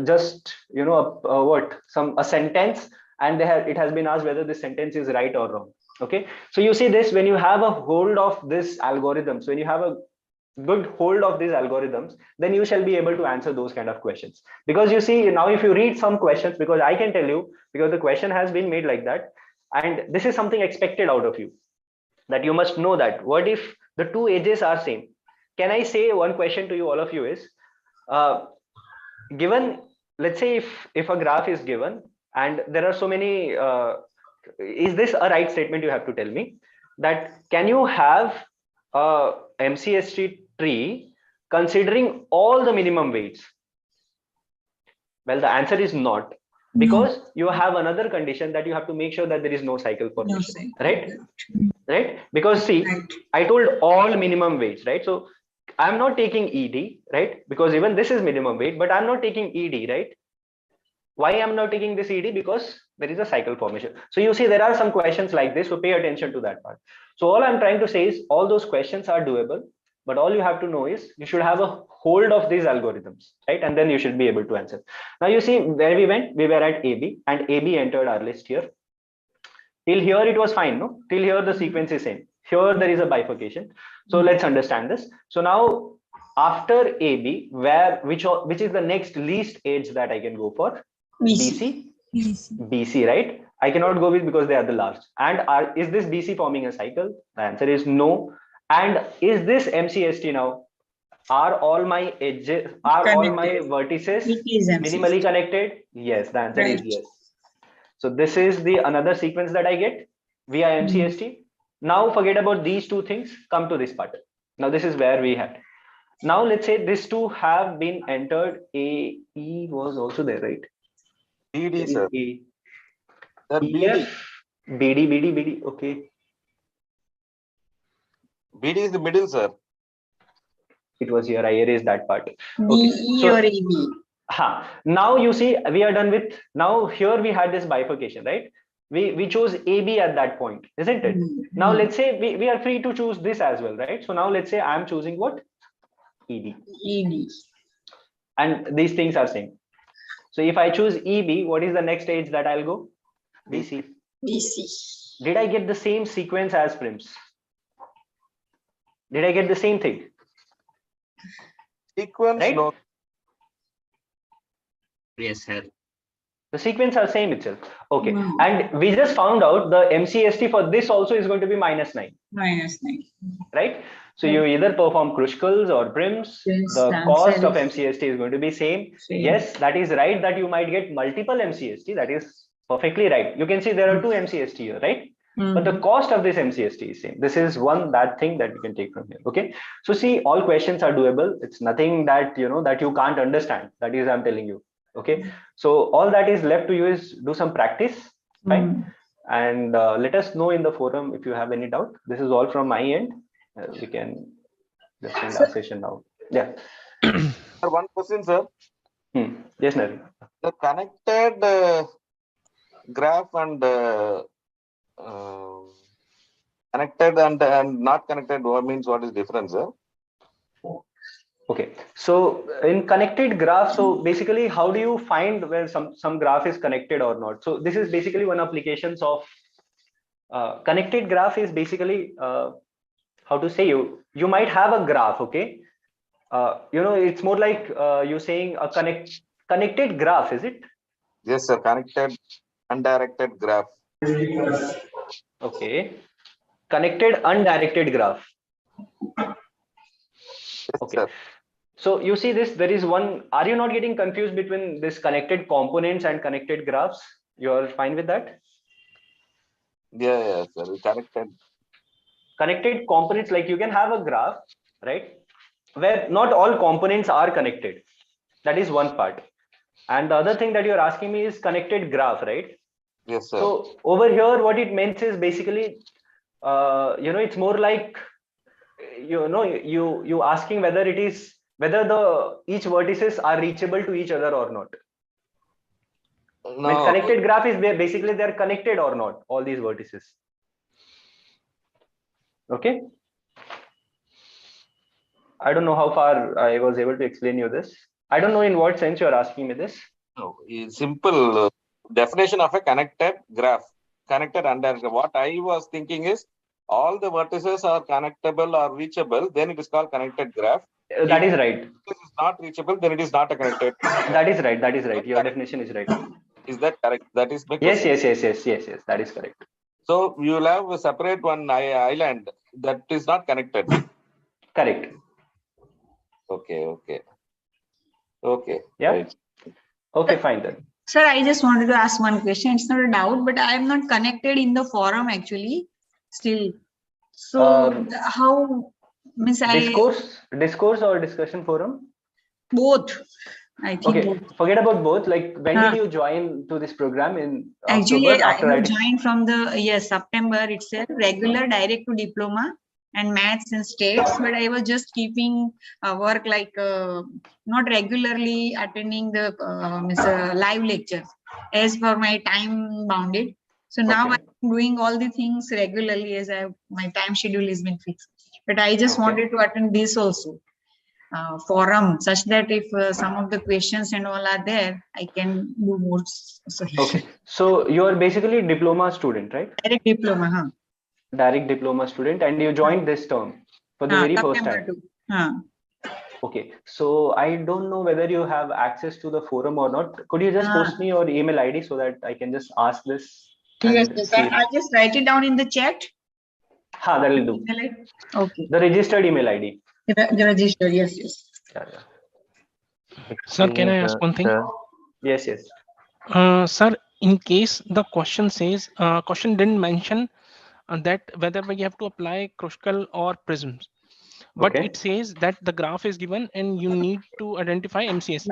just, a sentence, and it has been asked whether this sentence is right or wrong. Okay. So you see this, when you have a hold of this algorithms, when you have a good hold of these algorithms, then you shall be able to answer those kind of questions. Because you see now, if you read some questions, because I can tell you, because the question has been made like that, and this is something expected out of you, that you must know that what if the two edges are same. Can I say one question to you, all of you, is given, let's say if a graph is given and there are so many, is this a right statement? You have to tell me that. Can you have a MCST tree considering all the minimum weights? Well, the answer is not, because you have another condition, that you have to make sure that there is no cycle formation, right? Because see, I told all minimum weights, right? So I'm not taking ED, right? Because even this is minimum weight, but I'm not taking ED, right? Why I'm not taking this ED? Because there is a cycle formation. So you see, there are some questions like this, so pay attention to that part. So all I'm trying to say is all those questions are doable, but all you have to know is you should have a hold of these algorithms, right? And then you should be able to answer. Now you see where we went, we were at AB, and AB entered our list here. Till here it was fine, no? Till here the sequence is same. Here there is a bifurcation. So let's understand this. So now after AB, which is the next least edge that I can go for? BC. BC, right? I cannot go with, because they are the last. And is this BC forming a cycle? The answer is no. And is this MCST now? Are all my edges, all my vertices minimally connected? Yes, the answer is yes. So this is the another sequence that I get via MCST. Now forget about these two things, come to this part. Now this is where we had. Now let's say these two have been entered. AE was also there, right? BD, sir. Sir, BD. BD, okay. BD is the middle, sir. It was here, I erased that part. Okay. So, or AB. Now you see, we are done with, now here we had this bifurcation, right? We chose AB at that point, isn't it? Now let's say we are free to choose this as well, right? So now let's say I'm choosing what? ED. ED. And these things are same. So if I choose EB, what is the next edge that I'll go? BC. BC. Did I get the same sequence as Prim's? Did I get the same thing? Sequence, right? No. Yes, sir. The sequence are same itself. Okay. And we just found out the MCST for this also is going to be -9. -9. Right? So you either perform Kruskal's or Prim's. The cost of MCST is going to be same. Yes, that is right, that you might get multiple MCST. That is perfectly right. You can see there are two MCST here, right? But the cost of this MCST is same. This is that thing that you can take from here. Okay. So see, all questions are doable. It's nothing that that you can't understand. That is, I'm telling you. Okay. So all that is left to you is do some practice, right? And let us know in the forum if you have any doubt. This is all from my end. We can just end our session now. Yeah. One question, sir. Yes, Nari. The connected graph and connected and not connected, what means, what is difference, sir? Okay, so in connected graph, so basically how do you find where some graph is connected or not? So this is basically one applications of connected graph is basically how to say, you might have a graph, okay, it's more like you saying a connected graph, is it? Yes, sir. Connected undirected graph. Okay. Connected undirected graph. Yes, Okay. sir. So you see this, there is one, are you not getting confused between this connected components and connected graphs? You're fine with that? Yeah, sir. Connected. Connected components, like you can have a graph, right? Where not all components are connected. That is one part. And the other thing that you're asking me is connected graph, right? Yes, sir. So over here, what it means is basically, it's more like, you asking whether the each vertices are reachable to each other or not. Means No. connected graph is basically they're connected or not, all these vertices. Okay. I don't know how far I was able to explain you this. I don't know in what sense you're asking me this. No, simple definition of a connected graph. Connected undirected. What I was thinking is all the vertices are connectable or reachable, then it is called connected graph. That If is right. it is not reachable, then it is not a connected. That is right. That is right. Your definition is right. Is that correct? That is my Yes, question. yes. That is correct. So you will have a separate one island that is not connected. Correct. Okay. Yeah. Right. Okay, fine then. Sir, I just wanted to ask one question. It's not a doubt, but I am not connected in the forum actually still. So how means discourse or discussion forum? Both. I think Okay, both. forget about both. Like when did you join to this program in Actually, October I after have writing? joined from the September itself, regular direct to diploma and maths and states, but I was just keeping work like not regularly attending the live lectures as for my time bounded. So now Okay. I'm doing all the things regularly as my time schedule has been fixed. But I just wanted to attend this also. Forum such that if some of the questions and all are there, I can do more. Okay, so you are basically diploma student, right? Direct diploma, huh? Direct diploma student, and you joined this term for the very first September time. Okay, so I don't know whether you have access to the forum or not. Could you just post me your email ID so that I can just ask this? Yes, And yes. see I just write it down in the chat. that will do. Okay. The registered email ID. The register, yes. Yeah. Sir, can I ask one thing? Yes. Sir, in case the question says, question didn't mention that whether we have to apply Kruskal or prisms, but it says that the graph is given and you need to identify MCST.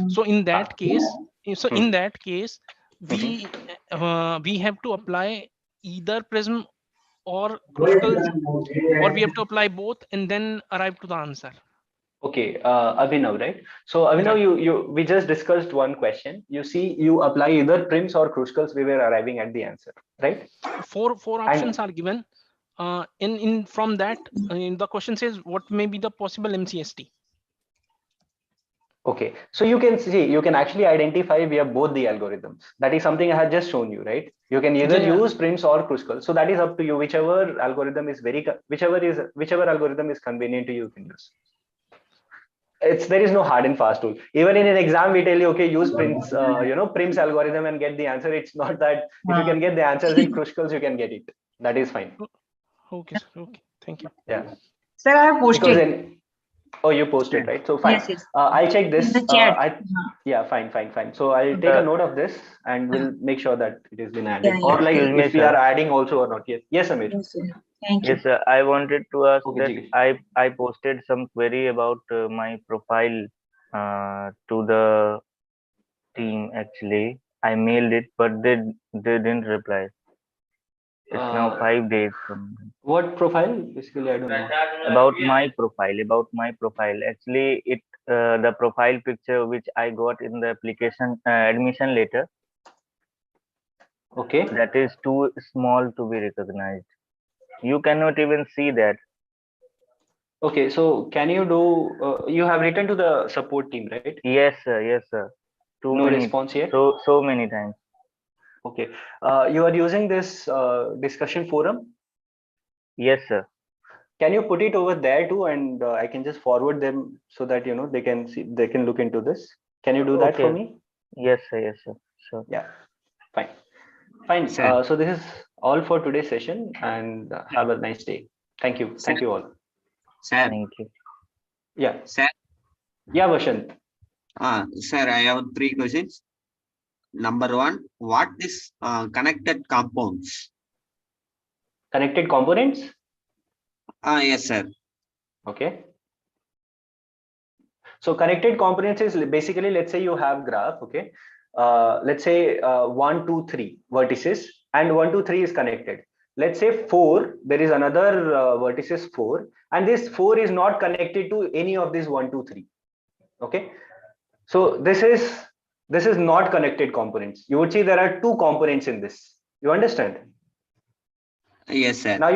So in that case, we have to apply either prism or Kruskal, or we have to apply both and then arrive to the answer. Okay, Abhinav, right? So Abhinav, we just discussed one question. You see, you apply either Prims or Kruskals, we were arriving at the answer, right? Four options are given. From that, the question says what may be the possible MCST. Okay, so you can actually identify via both the algorithms. That is something I had just shown you, right? You can either use Prims or Kruskal. So that is up to you. Whichever algorithm is whichever algorithm is convenient to you, you can use. There is no hard and fast rule. Even in an exam, we tell you, okay, use Prims, Prim's algorithm and get the answer. It's not that if you can get the answers in Kruskals, you can get it. That is fine. Okay, thank you. Yeah. Sir, I have posted. Oh, you posted, right? So fine. Yes. I'll check this. In the chat. Yeah, fine. So I'll take a note of this and we'll make sure that it has been added. Yeah. Or like Excuse me, if we sir. are adding also or not. Yes, Amir. Yes, sir. Thank you. Yes, sir. I wanted to ask Okay, that Jigish. I posted some query about my profile to the team. Actually, I mailed it, but they didn't reply. It's now 5 days from What profile? Basically, I don't know. about my profile. Actually, the profile picture which I got in the application admission letter. Okay. That is too small to be recognized. You cannot even see that. Okay, so can you do? You have written to the support team, right? Yes, sir. No response yet. So many times. Okay. You are using this discussion forum? Yes, sir. can you put it over there too, and I can just forward them so that they can see, they can look into this. Can you do that for Okay. me? Yes, sir. Yes, sir. Sure. Yeah, fine. Sir. So this is all for today's session, and have a nice day. Thank you. Thank you all. Sir. Thank you. Yeah. Sir. Yeah, Vashant. Sir, I have 3 questions. Number 1, what is connected compounds? Connected components? Yes, sir. Okay. So connected components is basically, let's say you have graph, okay. Let's say 1, 2, 3 vertices, and 1, 2, 3 is connected. Let's say 4, there is another vertices 4, and this 4 is not connected to any of these 1, 2, 3. Okay. So this is not connected components. You would see there are 2 components in this. You understand? Yes, sir. Now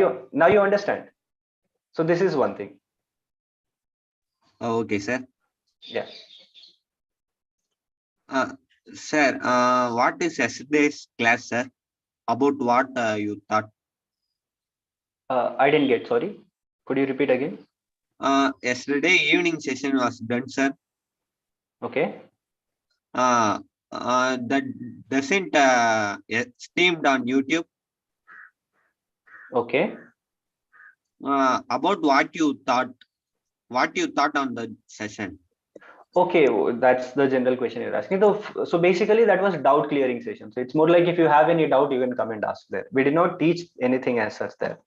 you understand. So this is one thing. Okay, sir. Yeah. Sir, what is yesterday's class, sir? About what you thought? I didn't get, sorry. Could you repeat again? Yesterday evening session was done, sir. Okay. That doesn't streamed on YouTube. Okay. About what you thought on the session. Okay, that's the general question you're asking. So basically that was doubt clearing session. So it's more like if you have any doubt, you can come and ask there. We did not teach anything as such there.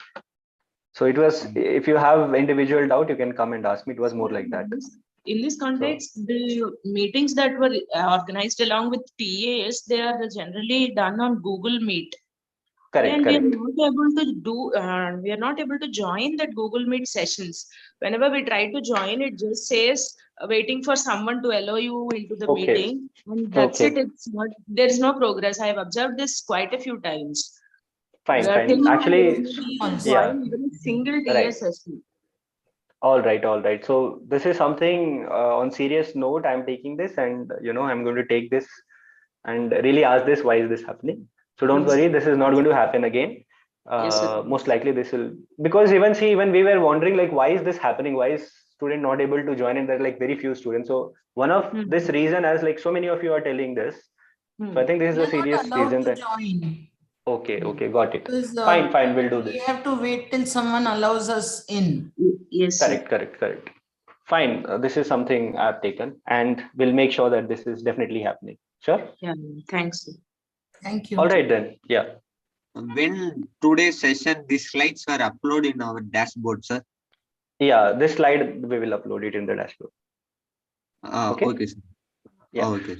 So it was, if you have individual doubt, you can come and ask me. It was more like that. In this context, the meetings that were organized along with TAs, they are generally done on Google Meet. Correct, and correct. we are not able to join that Google Meet sessions. Whenever we try to join, it just says waiting for someone to allow you into the Okay. meeting, and that's Okay. it. It's not, there is no progress. I have observed this quite a few times. Fine, Till fine. now, Actually, I wasn't able to yeah. join even a single TA Right. session. All right, all right. So this is something on serious note. I'm taking this, and I'm going to take this and really ask this, why is this happening? So don't Yes. worry, this is not going to happen again. Yes, sir. Most likely this will, because even we were wondering like, why is this happening? Why is student not able to join in? There are like very few students. So one of this reason, as like so many of you are telling this. So I think this is We a are not serious allowed reason to that. join. Okay, okay, got it. Because Fine, we'll do we this. have to wait till someone allows us in. Yes. Correct. Fine. This is something I've taken, and we'll make sure that this is definitely happening. Sure. Yeah. Thanks. Thank you. All right then. Yeah. When today's session, these slides were uploaded in our dashboard, sir. Yeah, this slide we will upload it in the dashboard. Okay. Okay, sir. Yeah. Okay.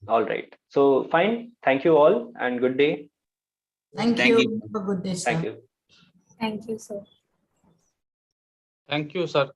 All right. So fine. Thank you all, and good day. Thank Thank you. you. Have a good day, sir. Thank you. Thank you, sir. Thank you, sir.